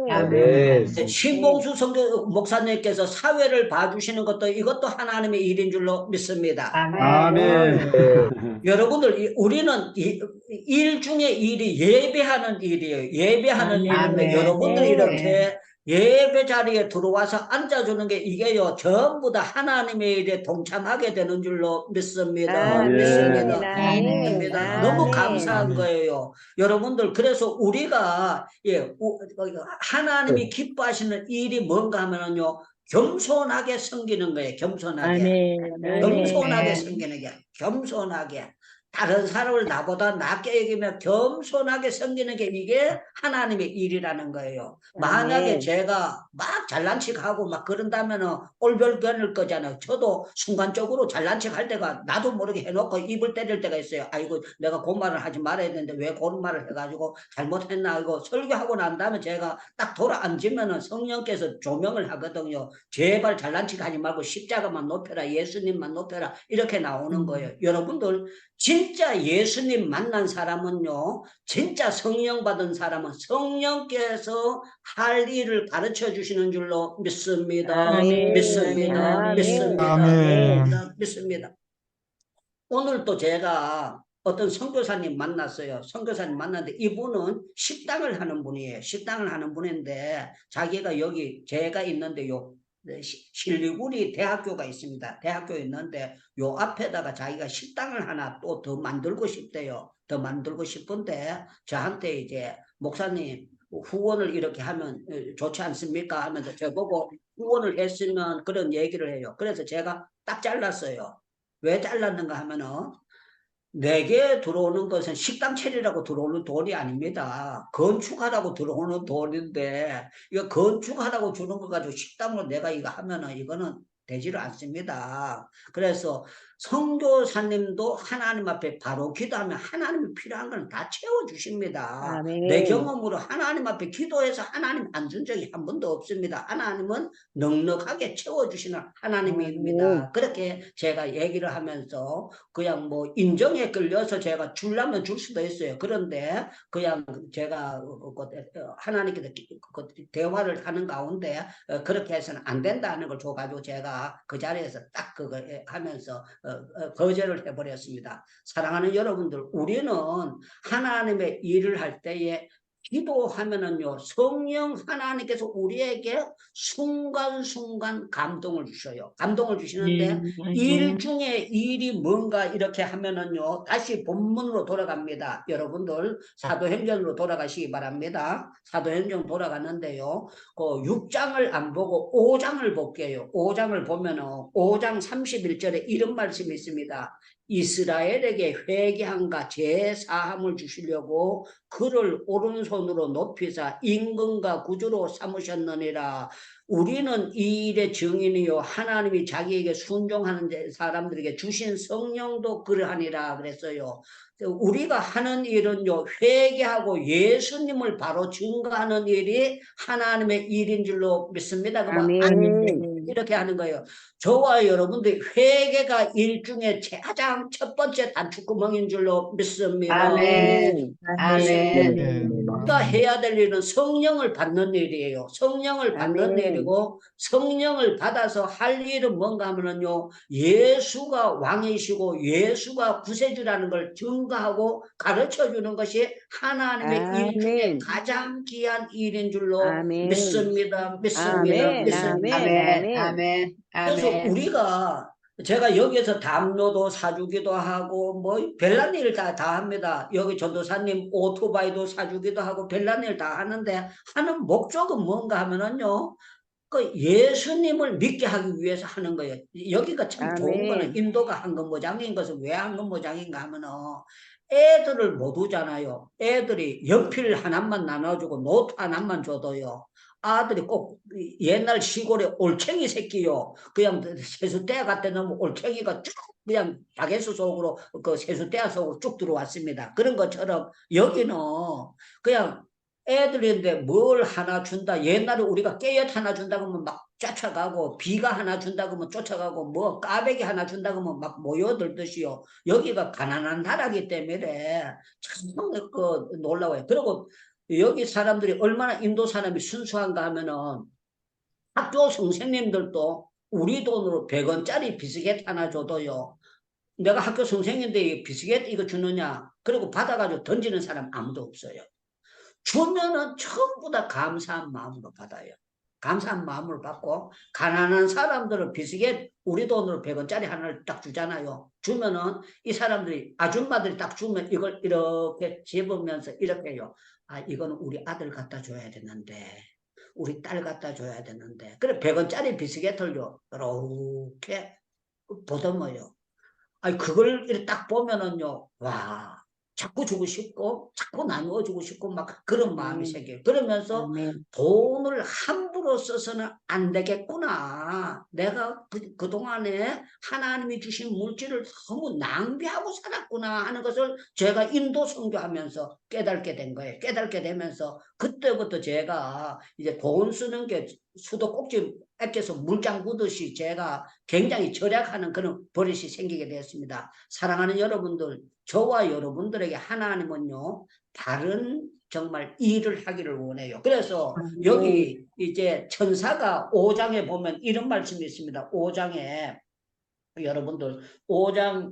아멘. 신봉수 선교 목사님께서 사회를 봐주시는 것도 이것도 하나님의 일인 줄로 믿습니다. 아멘. 여러분들 우리는 일 중에 일이 예배하는 일이에요. 예배하는 일인데 여러분들이 이렇게 예배 자리에 들어와서 앉아주는 게 이게요 전부 다 하나님의 일에 동참하게 되는 줄로 믿습니다. 아멘. 믿습니다. 아멘. 믿습니다. 너무 아멘. 감사한 거예요. 여러분들 그래서 우리가 하나님이 기뻐하시는 일이 뭔가 하면은요 겸손하게 섬기는 거예요. 겸손하게. 겸손하게 섬기는 게 겸손하게 다른 사람을 나보다 낮게 여기며 겸손하게 섬기는 게 이게 하나님의 일이라는 거예요. 만약에 아멘. 제가 막 잘난 척하고 막 그런다면은 올별변을 거잖아요. 저도 순간적으로 잘난 척할 때가 나도 모르게 해놓고 입을 때릴 때가 있어요. 아이고 내가 그런 말을 하지 말아야 되는데 왜 그런 말을 해가지고 잘못했나 이거 설교하고 난 다음에 제가 딱 돌아앉으면은 성령께서 조명을 하거든요. 제발 잘난 척하지 말고 십자가만 높여라 예수님만 높여라 이렇게 나오는 거예요. 여러분들 진짜 예수님 만난 사람은요 진짜 성령 받은 사람은 성령께서 할 일을 가르쳐 주시는 줄로 믿습니다. 아멘. 믿습니다. 아멘. 믿습니다. 아멘. 믿습니다. 오늘 또 제가 어떤 선교사님 만났어요. 선교사님 만났는데 이분은 식당을 하는 분이에요. 식당을 하는 분인데 자기가 여기 제가 있는데요. 실리구리 대학교가 있습니다. 대학교에 있는데 요 앞에다가 자기가 식당을 하나 또 더 만들고 싶대요. 더 만들고 싶은데 저한테 이제 목사님 후원을 이렇게 하면 좋지 않습니까? 하면서 저보고 후원을 했으면 그런 얘기를 해요. 그래서 제가 딱 잘랐어요. 왜 잘랐는가 하면은 내게 들어오는 것은 식당 차리라고 들어오는 돈이 아닙니다. 건축하라고 들어오는 돈인데 이거 건축하라고 주는 거 가지고 식당으로 내가 이거 하면은 이거는 되지를 않습니다. 그래서 선교사님도 하나님 앞에 바로 기도하면 하나님이 필요한 건 다 채워주십니다. 아멘. 내 경험으로 하나님 앞에 기도해서 하나님 안 준 적이 한 번도 없습니다. 하나님은 넉넉하게 채워주시는 하나님입니다. 그렇게 제가 얘기를 하면서 그냥 뭐 인정에 끌려서 제가 주려면 줄 수도 있어요. 그런데 그냥 제가 하나님께서 대화를 하는 가운데 그렇게 해서는 안 된다는 걸 줘가지고 제가 그 자리에서 딱 그거 하면서 거절을 해버렸습니다. 사랑하는 여러분들, 우리는 하나님의 일을 할 때에 기도하면은요, 성령 하나님께서 우리에게 순간순간 감동을 주셔요. 감동을 주시는데 일 중에 일이 뭔가 이렇게 하면은요, 다시 본문으로 돌아갑니다. 여러분들 사도행전으로 돌아가시기 바랍니다. 사도행전 돌아가는데요, 그 6장을 안 보고 5장을 볼게요. 5장을 보면은 5장 31절에 이런 말씀이 있습니다. 이스라엘에게 회개함과 제사함을 주시려고 그를 오른손으로 높이사 임금과 구주로 삼으셨느니라. 우리는 이 일의 증인이요 하나님이 자기에게 순종하는 사람들에게 주신 성령도 그러하니라 그랬어요. 우리가 하는 일은요 회개하고 예수님을 바로 증거하는 일이 하나님의 일인 줄로 믿습니다. 아멘. 이렇게 하는 거예요. 저와 여러분들 회개가 일 중에 가장 첫 번째 단추구멍인 줄로 믿습니다. 아멘. 아멘. 우리가 해야 될 일은 성령을 받는 일이에요. 성령을 받는 아멘. 일이고 성령을 받아서 할 일은 뭔가 하면은요. 예수가 왕이시고 예수가 구세주라는 걸 증거하고 가르쳐 주는 것이 하나님의 일 중에 아멘. 가장 귀한 일인 줄로 아멘. 믿습니다. 아멘. 믿습니다. 아멘. 아멘. 그래서 아멘. 우리가 제가 여기에서 담요도 사주기도 하고 뭐 별난 일 다 합니다. 여기 전도사님 오토바이도 사주기도 하고 별난 일 다 하는데 하는 목적은 뭔가 하면은요. 그 예수님을 믿게 하기 위해서 하는 거예요. 여기가 참 좋은 아멘. 거는 인도가 한근무장인 것은 왜 한근무장인가 하면은 애들을 못 오잖아요. 애들이 연필 하나만 나눠주고 노트 하나만 줘도요. 아들이 꼭 옛날 시골에 올챙이 새끼요. 그냥 세숫대 같은 놈 올챙이가 쭉 그냥 자개수 속으로 그 세숫대 속으로 쭉 들어왔습니다. 그런 것처럼 여기는 그냥 애들인데 뭘 하나 준다. 옛날에 우리가 깨엿 하나 준다 그러면 막 쫓아가고 비가 하나 준다 그러면 쫓아가고 뭐 까베기 하나 준다 그러면 막 모여들듯이요. 여기가 가난한 나라기 때문에 참 그 놀라워요. 그리고 여기 사람들이 얼마나 인도 사람이 순수한가 하면은 학교 선생님들도 우리 돈으로 100원짜리 비스켓 하나 줘도요. 내가 학교 선생님인데 비스켓 이거 주느냐? 그리고 받아가지고 던지는 사람 아무도 없어요. 주면은 전부 다 감사한 마음으로 받아요. 감사한 마음으로 받고 가난한 사람들은 비스켓 우리 돈으로 100원짜리 하나를 딱 주잖아요. 주면은 이 사람들이 아줌마들이 딱 주면 이걸 이렇게 집으면서 이렇게 해요. 아 이거는 우리 아들 갖다 줘야 되는데 우리 딸 갖다 줘야 되는데 그래 100원짜리 비스켓을요 이렇게 보듬어요. 아니 그걸 이렇게 딱 보면은요 와 자꾸 주고 싶고 자꾸 나누어 주고 싶고 막 그런 마음이 생겨요. 그러면서 아멘. 돈을 함부로 써서는 안 되겠구나. 내가 그동안에 하나님이 주신 물질을 너무 낭비하고 살았구나 하는 것을 제가 인도 선교하면서 깨닫게 된 거예요. 깨닫게 되면서 그때부터 제가 이제 돈 쓰는 게 수도꼭지 앱에서 물장 부듯이 제가 굉장히 절약하는 그런 버릇이 생기게 되었습니다. 사랑하는 여러분들, 저와 여러분들에게 하나님은요, 다른 정말 일을 하기를 원해요. 그래서 여기 이제 천사가 5장에 보면 이런 말씀이 있습니다. 5장에 여러분들 5장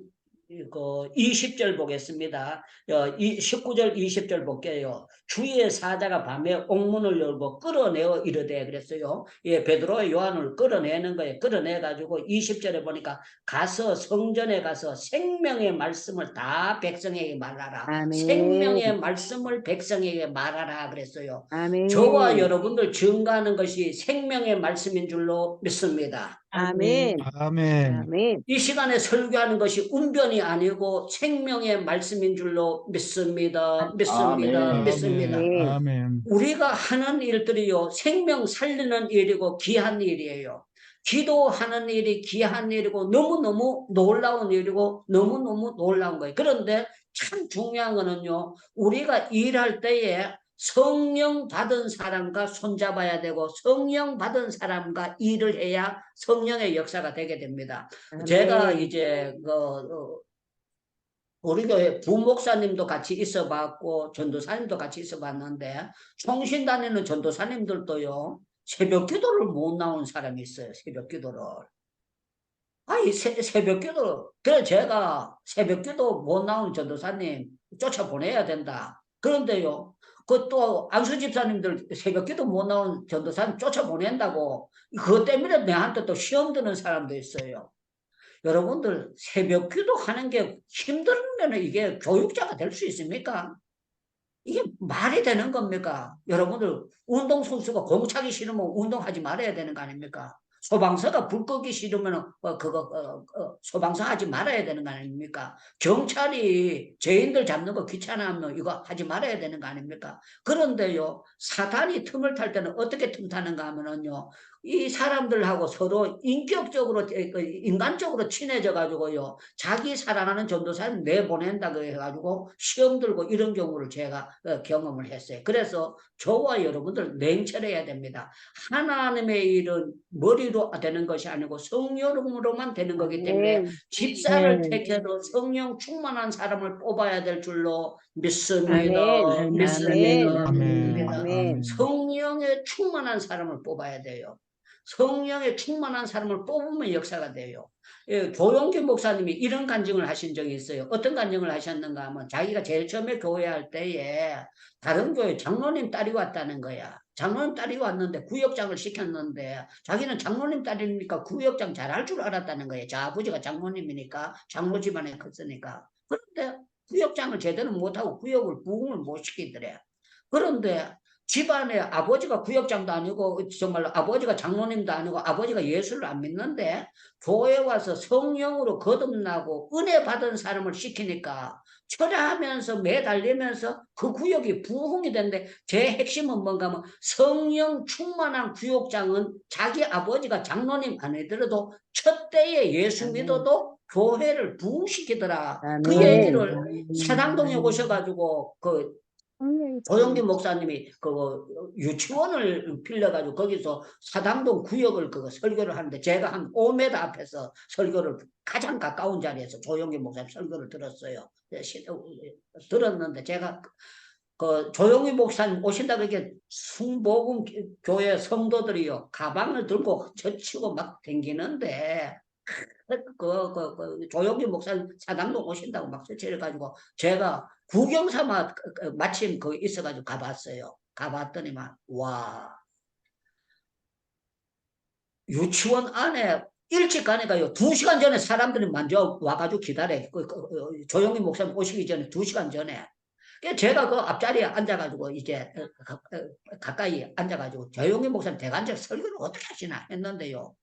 그 20절 보겠습니다. 19절 20절 볼게요. 주의 사자가 밤에 옥문을 열고 끌어내어 이르되 그랬어요. 예, 베드로와 요한을 끌어내는 거예요. 끌어내 가지고 20절에 보니까 가서 성전에 가서 생명의 말씀을 다 백성에게 말하라. 아멘. 생명의 말씀을 백성에게 말하라 그랬어요. 아멘. 저와 여러분들 증거하는 것이 생명의 말씀인 줄로 믿습니다. 아멘. 아멘. 아멘. 이 시간에 설교하는 것이 운변이 아니고 생명의 말씀인 줄로 믿습니다. 아멘. 믿습니다. 네. 아멘. 우리가 하는 일들이요, 생명 살리는 일이고 귀한 일이에요. 기도하는 일이 귀한 일이고 너무너무 놀라운 일이고 너무너무 놀라운 거예요. 그런데 참 중요한 거는요, 우리가 일할 때에 성령 받은 사람과 손잡아야 되고 성령 받은 사람과 일을 해야 성령의 역사가 되게 됩니다. 아멘. 제가 이제 우리 교회 부목사님도 같이 있어봤고 전도사님도 같이 있어봤는데 총신 다니는 전도사님들도요 새벽 기도를 못 나온 사람이 있어요. 새벽 기도를. 아니 새벽 기도. 그래서 제가 새벽 기도 못 나온 전도사님 쫓아보내야 된다. 그런데요. 그 또 안수 집사님들 새벽 기도 못 나온 전도사님 쫓아보낸다고 그것 때문에 내한테 또 시험 드는 사람도 있어요. 여러분들 새벽 기도하는 게 힘들면 이게 교육자가 될 수 있습니까? 이게 말이 되는 겁니까? 여러분들 운동선수가 공차기 싫으면 운동하지 말아야 되는 거 아닙니까? 소방서가 불 끄기 싫으면 소방서 하지 말아야 되는 거 아닙니까? 경찰이 죄인들 잡는 거 귀찮아하면 이거 하지 말아야 되는 거 아닙니까? 그런데요 사탄이 틈을 탈 때는 어떻게 틈 타는가 하면은요 이 사람들하고 서로 인격적으로 인간적으로 친해져 가지고요 자기 사랑하는 전도사님 내보낸다고 해가지고 시험 들고 이런 경우를 제가 경험을 했어요. 그래서 저와 여러분들 냉철해야 됩니다. 하나님의 일은 머리 머리로 되는 것이 아니고 성령으로만 되는 거기 때문에 집사를 택해도 성령 충만한 사람을 뽑아야 될 줄로 믿습니다. 아멘. 믿습니다. 아멘. 믿습니다. 아멘. 성령에 충만한 사람을 뽑아야 돼요. 성령에 충만한 사람을 뽑으면 역사가 돼요. 예, 조용기 목사님이 이런 간증을 하신 적이 있어요. 어떤 간증을 하셨는가 하면 자기가 제일 처음에 교회 할 때에 다른 교회 장로님 딸이 왔다는 거야. 장로님 딸이 왔는데 구역장을 시켰는데 자기는 장로님 딸이니까 구역장 잘할 줄 알았다는 거예요. 저 아버지가 장로님이니까 장로 집안에 컸으니까. 그런데 구역장을 제대로 못하고 구역을 부흥을 못 시키더래. 그런데 집안에 아버지가 구역장도 아니고 정말 아버지가 장로님도 아니고 아버지가 예수를 안 믿는데 교회 와서 성령으로 거듭나고 은혜 받은 사람을 시키니까 철야하면서 매달리면서 그 구역이 부흥이 되는데 제 핵심은 뭔가 하면 성령 충만한 구역장은 자기 아버지가 장로님 아니더라도 첫 때에 예수 믿어도 교회를 부흥시키더라. 그 얘기를 사당동에 오셔가지고 그 조영기 목사님이 그 유치원을 빌려가지고 거기서 사당동 구역을 그거 설교를 하는데 제가 한 5m 앞에서 설교를 가장 가까운 자리에서 조영기 목사님 설교를 들었어요. 들었는데 제가 그 조영기 목사님 오신다 그렇게 순복음 교회 성도들이요 가방을 들고 젖히고 막 댕기는데 조영기 목사님 사당동 오신다고 막 설치해가지고 제가 구경 삼아 마침 그 있어가지고 가봤어요. 가봤더니만 와 유치원 안에 일찍 가니까요 2시간 전에 사람들이 먼저 와가지고 기다려. 조영기 목사님 오시기 전에 2시간 전에. 제가 그 앞자리에 앉아가지고 이제 가까이 앉아가지고 조영기 목사님 대관절 설교를 어떻게 하시나 했는데요.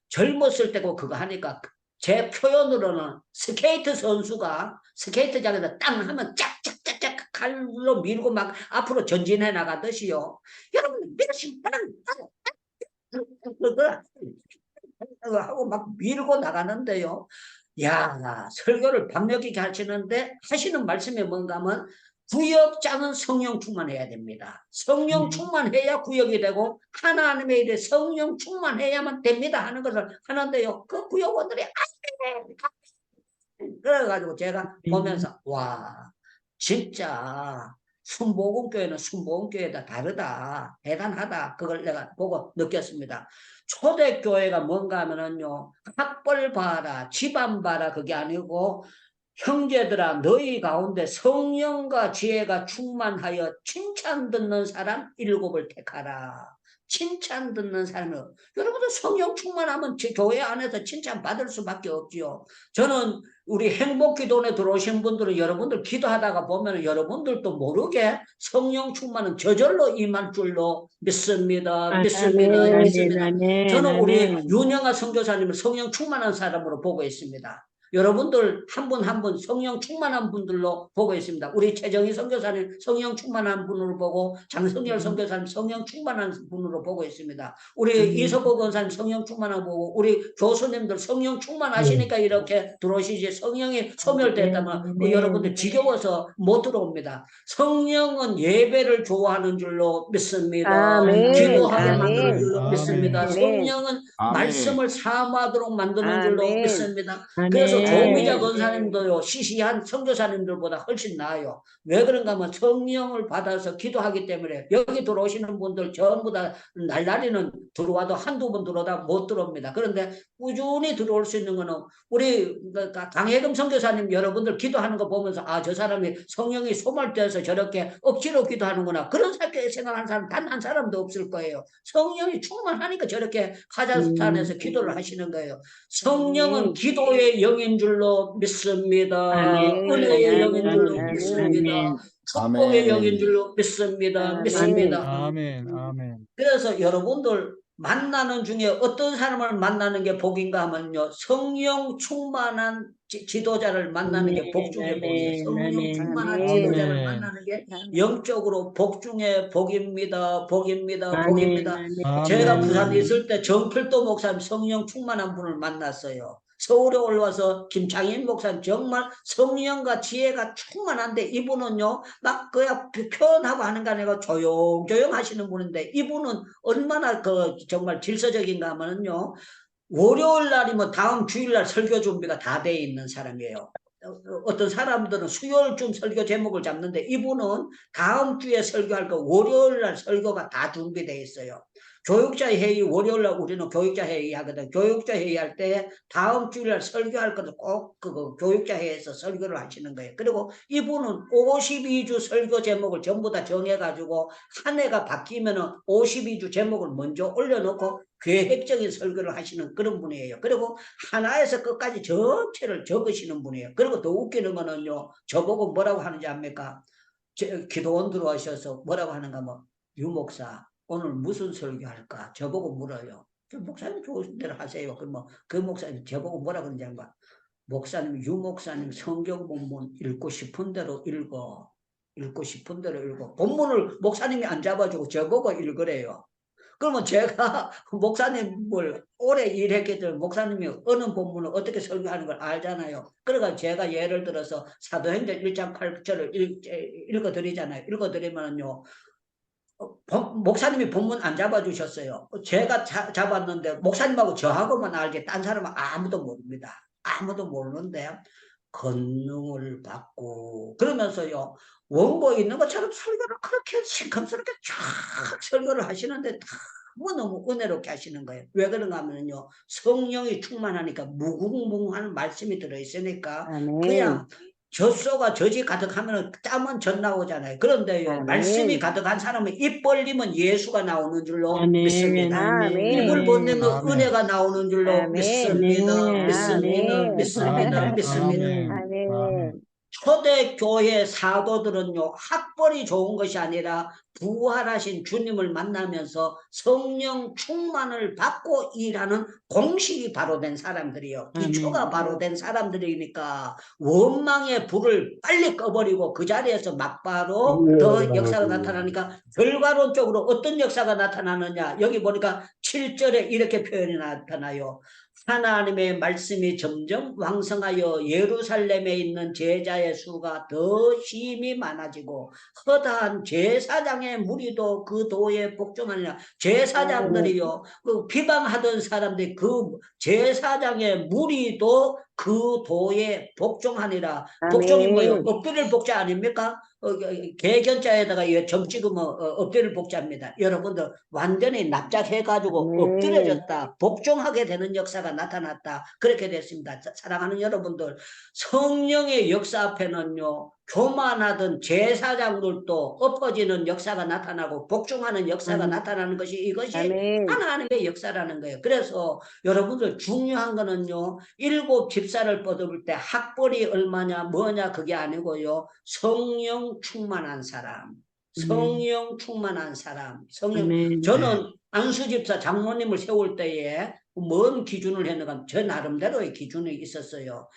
젊었을 때고 그거 하니까 제 표현으로는 스케이트 선수가 스케이트장에서 땅 하면 짝짝짝짝 칼로 밀고 막 앞으로 전진해 나가듯이요. 여러분 밀으시면 하고 막 밀고 나가는데요. 야 설교를 박력있게 하시는데 하시는 말씀이 뭔가 하면 구역장은 성령 충만해야 됩니다. 성령 충만해야 구역이 되고 하나님의 일에 성령 충만해야만 됩니다 하는 것을 하는데요. 그 구역원들이 그래가지고 제가 보면서 와 진짜 순복음교회는 순복음교회다 다르다 대단하다 그걸 내가 보고 느꼈습니다. 초대교회가 뭔가 하면은요 학벌 봐라 집안 봐라 그게 아니고 형제들아 너희 가운데 성령과 지혜가 충만하여 칭찬 듣는 사람 7을 택하라. 칭찬 듣는 사람은 여러분들 성령 충만하면 제 교회 안에서 칭찬 받을 수밖에 없지요. 저는 우리 행복기도원에 들어오신 분들은 여러분들 기도하다가 보면 여러분들도 모르게 성령 충만은 저절로 임할 줄로 믿습니다. 믿습니다. 믿습니다. 저는 우리 윤영아 선교사님을 성령 충만한 사람으로 보고 있습니다. 여러분들 한 분 한 분 성령 충만한 분들로 보고 있습니다. 우리 최정희 선교사님 성령 충만한 분으로 보고 장성열 선교사님 성령 충만한 분으로 보고 있습니다. 우리 이석호 권사님 성령 충만한 보고 우리 교수님들 성령 충만하시니까 이렇게 들어오시지 성령이 소멸됐다면 여러분들 지겨워서 못 들어옵니다. 성령은 예배를 좋아하는 줄로 믿습니다. 기도하게 만드는 줄로 믿습니다. 성령은 말씀을 사모하도록 만드는 줄로 믿습니다. 그래서 조미자 권사님도요 시시한 선교사님들보다 훨씬 나아요. 왜 그런가 하면 성령을 받아서 기도하기 때문에 여기 들어오시는 분들 전부 다 날라리는 들어와도 한두 번 들어오다 못 들어옵니다. 그런데 꾸준히 들어올 수 있는 거는 우리 강혜금 선교사님 여러분들 기도하는 거 보면서 아 저 사람이 성령이 소멸되어서 저렇게 억지로 기도하는구나 그런 생각하는 사람 단 한 사람도 없을 거예요. 성령이 충만하니까 저렇게 카자흐스탄에서 기도를 하시는 거예요. 성령은 기도의 영인 줄로 믿습니다. 은혜의 영인 줄로 믿습니다. 축복의 영인 줄로 믿습니다. 믿습니다. 그래서 여러분들 만나는 중에 어떤 사람을 만나는 게 복인가 하면요. 성령 충만한 지도자를 만나는 게 복 중에 복이에요. 성령 충만한 지도자를 만나는 게 영적으로 복 중에 복입니다. 복입니다. 복입니다. 제가 부산에 있을 때 정필도 목사님 성령 충만한 분을 만났어요. 서울에 올라와서 김창인 목사님 정말 성령과 지혜가 충만한데 이분은요 막 그야 표현하고 하는 게 아니라 조용조용 하시는 분인데 이분은 얼마나 그 정말 질서적인가 하면은요 월요일 날이면 다음 주일날 설교 준비가 다 돼 있는 사람이에요. 어떤 사람들은 수요일쯤 설교 제목을 잡는데 이분은 다음 주에 설교할 거 월요일 날 설교가 다 준비되어 있어요. 교육자 회의 월요일 날 우리는 교육자 회의 하거든. 교육자 회의 할 때 다음 주일날 설교할 것도 꼭 그거 교육자 회의에서 설교를 하시는 거예요. 그리고 이분은 52주 설교 제목을 전부 다 정해가지고 한 해가 바뀌면은 52주 제목을 먼저 올려놓고 계획적인 설교를 하시는 그런 분이에요. 그리고 하나에서 끝까지 전체를 적으시는 분이에요. 그리고 더 웃기는 거는요. 저보고 뭐라고 하는지 압니까? 기도원 들어와셔서 뭐라고 하는가 뭐 유목사 오늘 무슨 설교할까? 저보고 물어요. 목사님 좋으신 대로 하세요. 그럼 그 목사님 저보고 뭐라 그러는지 알까? 목사님 유목사님 성경 본문 읽고 싶은 대로 읽어. 읽고 싶은 대로 읽어. 본문을 목사님이 안 잡아주고 저보고 읽으래요. 그러면 제가 목사님을 오래 일했기 때문에 목사님이 어느 본문을 어떻게 설교하는 걸 알잖아요. 그러니까 제가 예를 들어서 사도행전 1장 8절을 읽어드리잖아요. 읽어드리면요. 목사님이 본문 안 잡아주셨어요. 제가 잡았는데 목사님하고 저하고만 알게 딴 사람은 아무도 모릅니다. 아무도 모르는데 권능을 받고 그러면서요. 원고 있는 것처럼 설교를 그렇게 시큼스럽게 쫙 설교를 하시는데 너무너무 은혜롭게 하시는 거예요. 왜 그런가 하면요. 성령이 충만하니까 무궁무궁한 말씀이 들어있으니까 그냥 젖소가 젖이 가득하면 땀은 젖 나오잖아요. 그런데요. 말씀이 가득한 사람은 입 벌리면 예수가 나오는 줄로 믿습니다. 입을 벌리면 은혜가 나오는 줄로 믿습니다. 믿습니다. 초대교회 사도들은요, 학벌이 좋은 것이 아니라 부활하신 주님을 만나면서 성령 충만을 받고 일하는 공식이 바로 된 사람들이요. 기초가 바로 된 사람들이니까 원망의 불을 빨리 꺼버리고 그 자리에서 막바로 더 역사가 나타나니까 결과론적으로 어떤 역사가 나타나느냐. 여기 보니까 7절에 이렇게 표현이 나타나요. 하나님의 말씀이 점점 왕성하여 예루살렘에 있는 제자의 수가 더 힘이 많아지고 허다한 제사장의 무리도 그 도에 복종하느냐. 제사장들이요 그 비방하던 사람들이 그 제사장의 무리도 그 도에 복종하니라. 복종이 뭐예요? 엎드릴 복자 아닙니까? 개견자에다가 점 찍으면 엎드릴 복자입니다. 여러분들 완전히 납작해가지고 엎드려졌다. 복종하게 되는 역사가 나타났다. 그렇게 됐습니다. 사랑하는 여러분들, 성령의 역사 앞에는요. 교만하던 제사장들도 엎어지는 역사가 나타나고 복종하는 역사가 나타나는 것이 이것이 하나님의 역사라는 거예요. 그래서 여러분들 중요한 거는요. 7 집사를 뻗을 때 학벌이 얼마냐 뭐냐 그게 아니고요. 성령 충만한 사람. 성령 충만한 사람. 저는 안수 집사 장로님을 세울 때에 뭔 기준을 했는가 저 나름대로의 기준이 있었어요.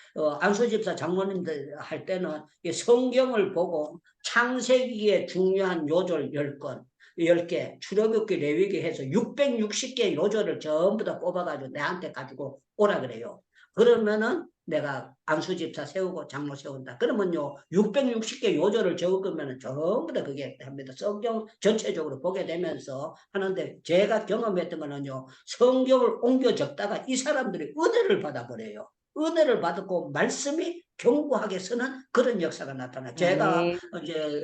안수 집사 장로님들 할 때는 성경을 보고 창세기의 중요한 요절 10건 10개, 출애굽기 레위기 해서 660개 요절을 전부 다 뽑아가지고 내한테 가지고 오라 그래요. 그러면은 내가 안수집사 세우고 장로 세운다. 그러면요 660개 요절을 적으면 전부 다 그게 합니다. 성경 전체적으로 보게 되면서 하는데 제가 경험했던 거는요 성경을 옮겨 적다가 이 사람들이 은혜를 받아버려요. 은혜를 받고 말씀이 견고하게 서는 그런 역사가 나타나요. 제가 이제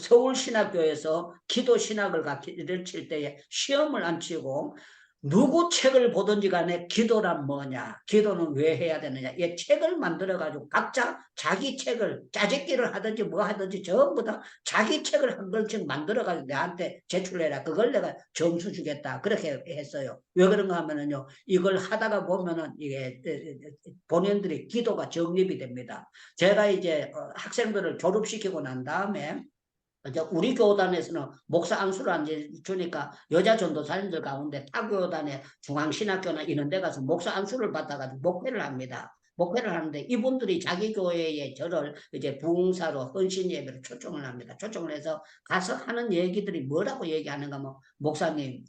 서울신학교에서 기도신학을 가르칠 때에 시험을 안 치고 누구 책을 보든지 간에 기도란 뭐냐, 기도는 왜 해야 되느냐, 이 책을 만들어가지고 각자 자기 책을 짜집기를 하든지 뭐 하든지 전부 다 자기 책을 한 권씩 만들어가지고 내한테 제출해라. 그걸 내가 점수 주겠다. 그렇게 했어요. 왜 그런가 하면은요, 이걸 하다가 보면은 이게 본인들이 기도가 정립이 됩니다. 제가 이제 학생들을 졸업시키고 난 다음에 우리 교단에서는 목사 안수를 안 주니까 여자 전도사님들 가운데 타 교단에 중앙신학교나 이런 데 가서 목사 안수를 받아가지고 목회를 합니다. 목회를 하는데 이분들이 자기 교회에 저를 이제 부흥사로 헌신 예배로 초청을 합니다. 초청을 해서 가서 하는 얘기들이 뭐라고 얘기하는가 하면 목사님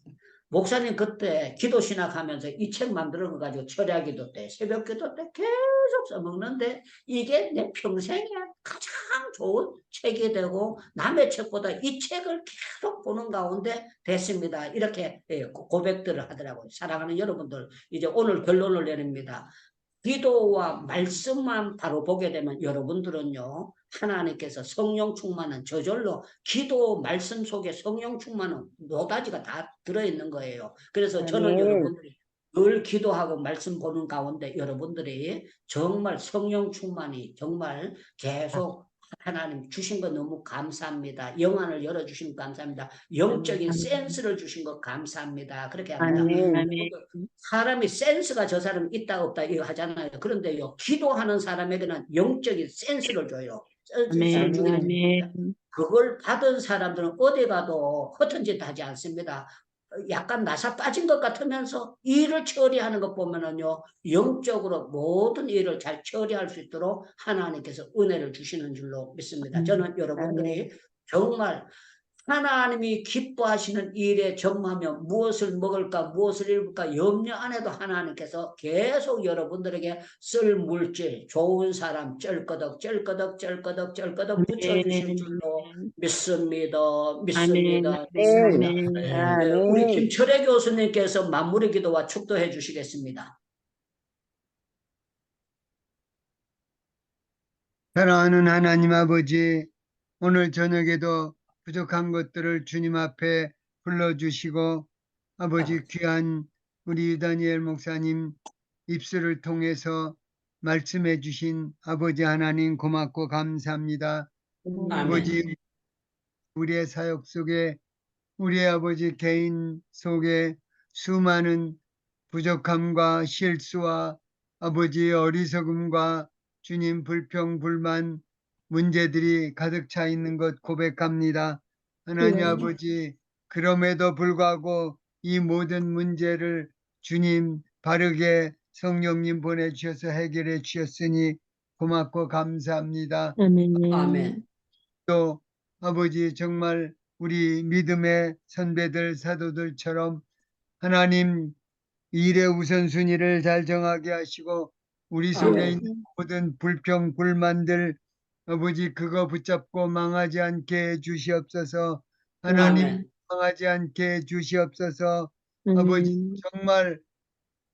목사님 그때 기도 신학하면서 이 책 만들어 가지고 철야 기도 때, 새벽 기도 때 계속 써먹는데 이게 내 평생에 가장 좋은 책이 되고 남의 책보다 이 책을 계속 보는 가운데 됐습니다. 이렇게 고백들을 하더라고요. 사랑하는 여러분들, 이제 오늘 결론을 내립니다. 기도와 말씀만 바로 보게 되면 여러분들은요, 하나님께서 성령 충만은 저절로 기도 말씀 속에 성령 충만은 노다지가 다 들어있는 거예요. 그래서 저는 아멘. 여러분들이 늘 기도하고 말씀 보는 가운데 여러분들이 정말 성령 충만이 정말 계속 하나님 주신 거 너무 감사합니다. 영안을 열어주신 거 감사합니다. 영적인 센스를 주신 거 감사합니다. 그렇게 합니다. 아멘. 사람이 센스가 저 사람 있다 없다 이거 하잖아요. 그런데요, 기도하는 사람에게는 영적인 센스를 줘요. 센스를 주게 됩니다. 그걸 받은 사람들은 어디 가도 허튼 짓 하지 않습니다. 약간 나사 빠진 것 같으면서 일을 처리하는 것 보면은요, 영적으로 모든 일을 잘 처리할 수 있도록 하나님께서 은혜를 주시는 줄로 믿습니다. 저는 여러분들이 정말 하나님이 기뻐하시는 일에 전무하며 무엇을 먹을까 무엇을 입을까 염려 안 해도 하나님께서 계속 여러분들에게 쓸 물질 좋은 사람 쩔거덕 붙여주실 줄로 믿습니다. 믿습니다. 믿습니다. 네, 우리 아멘. 김철애 교수님께서 마무리 기도와 축도해 주시겠습니다. 사랑하는 하나님 아버지, 오늘 저녁에도 부족한 것들을 주님 앞에 불러주시고 아버지 귀한 우리 다니엘 목사님 입술을 통해서 말씀해 주신 아버지 하나님 고맙고 감사합니다. 아버지, 우리의 사역 속에 우리 아버지 개인 속에 수많은 부족함과 실수와 아버지의 어리석음과 주님 불평, 불만, 문제들이 가득 차 있는 것 고백합니다. 하나님 네. 아버지, 그럼에도 불구하고 이 모든 문제를 주님 바르게 성령님 보내주셔서 해결해 주셨으니 고맙고 감사합니다. 아멘. 또 아버지 정말 우리 믿음의 선배들 사도들처럼 하나님 일의 우선순위를 잘 정하게 하시고 우리 속에 아멘. 있는 모든 불평 불만들 아버지 그거 붙잡고 망하지 않게 해 주시옵소서. 하나님 아멘. 망하지 않게 해 주시옵소서. 아버지 정말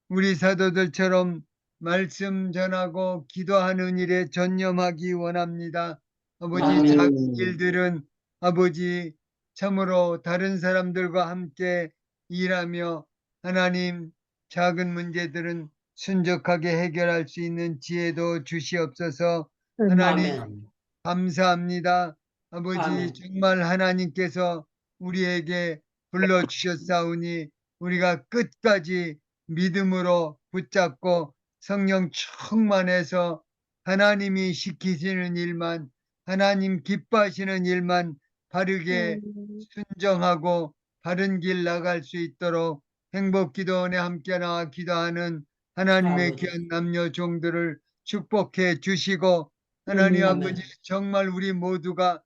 우리 사도들처럼 말씀 전하고 기도하는 일에 전념하기 원합니다. 아버지 아멘. 작은 일들은 아버지 참으로 다른 사람들과 함께 일하며 하나님 작은 문제들은 순적하게 해결할 수 있는 지혜도 주시옵소서. 하나님 아멘. 감사합니다. 아버지 아멘. 정말 하나님께서 우리에게 불러주셨사오니 우리가 끝까지 믿음으로 붙잡고 성령 충만해서 하나님이 시키시는 일만 하나님 기뻐하시는 일만 바르게 순정하고 바른 길 나갈 수 있도록 행복기도원에 함께 나와 기도하는 하나님의 아버지. 귀한 남녀 종들을 축복해 주시고 하나님 아멘. 아버지 정말 우리 모두가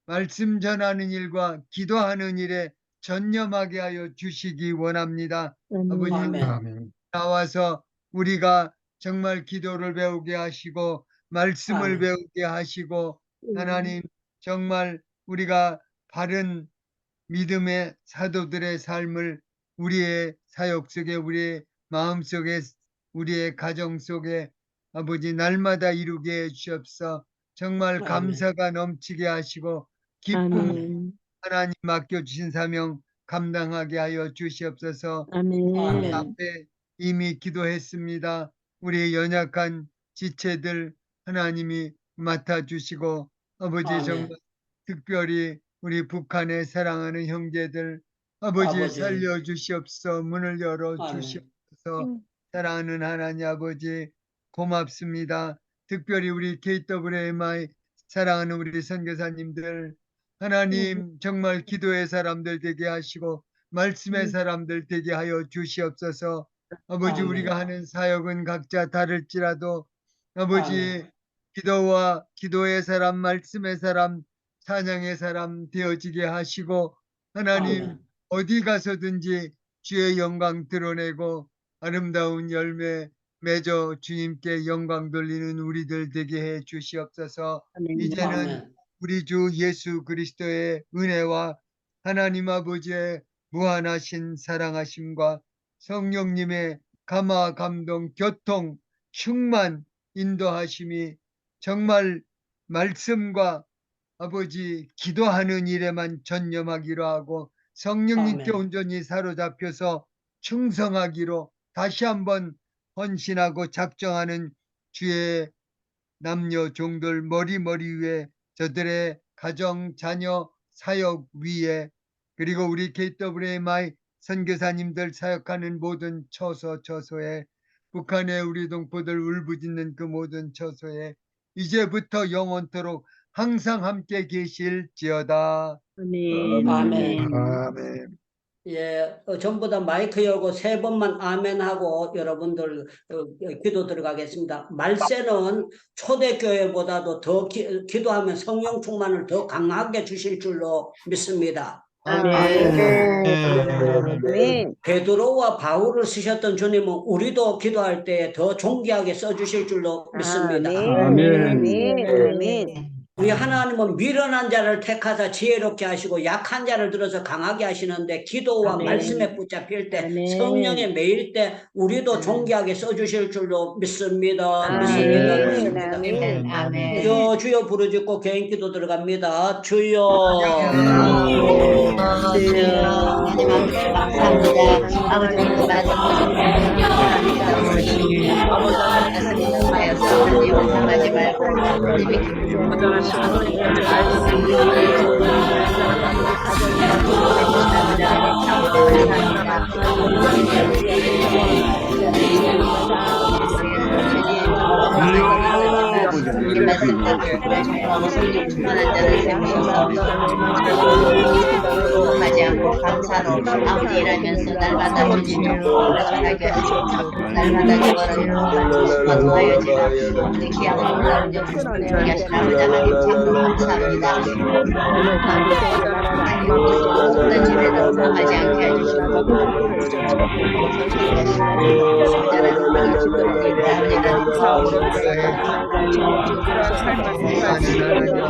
말씀 전하는 일과 기도하는 일에 전념하게 하여 주시기 원합니다. 아버지 아멘. 나와서 우리가 정말 기도를 배우게 하시고 말씀을 아멘. 배우게 하시고 하나님 정말 우리가 바른 믿음의 사도들의 삶을 우리의 사역 속에 우리의 마음 속에 우리의 가정 속에 아버지 날마다 이루게 해 주옵소서. 정말 아멘. 감사가 넘치게 하시고 기쁨 하나님 맡겨주신 사명 감당하게 하여 주시옵소서. 아멘. 앞에 이미 기도했습니다. 우리의 연약한 지체들 하나님이 맡아주시고 아버지 아멘. 정말 특별히 우리 북한의 사랑하는 형제들 아버지 아버지. 살려주시옵소서. 문을 열어 아멘. 주시옵소서. 사랑하는 하나님 아버지 고맙습니다. 특별히 우리 KWMI 사랑하는 우리 선교사님들 하나님 정말 기도의 사람들 되게 하시고 말씀의 사람들 되게 하여 주시옵소서. 아버지 아멘. 우리가 하는 사역은 각자 다를지라도 아버지 아멘. 기도와 기도의 사람 말씀의 사람 찬양의 사람 되어지게 하시고 하나님 아멘. 어디 가서든지 주의 영광 드러내고 아름다운 열매 맺어 주님께 영광 돌리는 우리들 되게 해 주시옵소서. 이제는 아멘. 우리 주 예수 그리스도의 은혜와 하나님 아버지의 무한하신 사랑하심과 성령님의 감화 감동 교통 충만 인도하심이 정말 말씀과 아버지 기도하는 일에만 전념하기로 하고 성령님께 아멘. 온전히 사로잡혀서 충성하기로 다시 한번 헌신하고 작정하는 주의 남녀 종들 머리 위에 저들의 가정 자녀 사역 위에 그리고 우리 KWMI 선교사님들 사역하는 모든 처소에 북한의 우리 동포들 울부짖는 그 모든 처소에 이제부터 영원토록 항상 함께 계실지어다. 아멘. 아멘. 예, 전부 다 마이크 열고 3번만 아멘 하고 여러분들 기도 들어가겠습니다. 말세는 초대교회보다도 더 기도하면 성령 충만을 더 강하게 주실 줄로 믿습니다. 아멘. 베드로와 바울을 쓰셨던 주님은 우리도 기도할 때 더 존귀하게 써주실 줄로 믿습니다. 아멘. 아멘. 우리 하나님은 미련한 자를 택하사 지혜롭게 하시고 약한 자를 들어서 강하게 하시는데 기도와 아멘. 말씀에 붙잡힐 때 아멘. 성령에 매일 때 우리도 존귀하게 써주실 줄로 믿습니다. 아멘. 믿습니다. 아멘. 주여 부르짖고 개인 기도 들어갑니다. 주여. 주여. 하나님 아버지 감사합니다. 아버지님 말씀하여서 하나님 상하지 말고 충만한 자를 세우셔서 하지 않고 감사로 아버지 일하면서 날마다 주님 정보를 전하게 하시고 날마다 저거를 건도하여 제가 아버지 귀한 놀라운 역사를 주게 하신 아버지 하나님 참으로 감사합니다. 어떤 집에도 망하지 않게 해주시고 아버지 하나님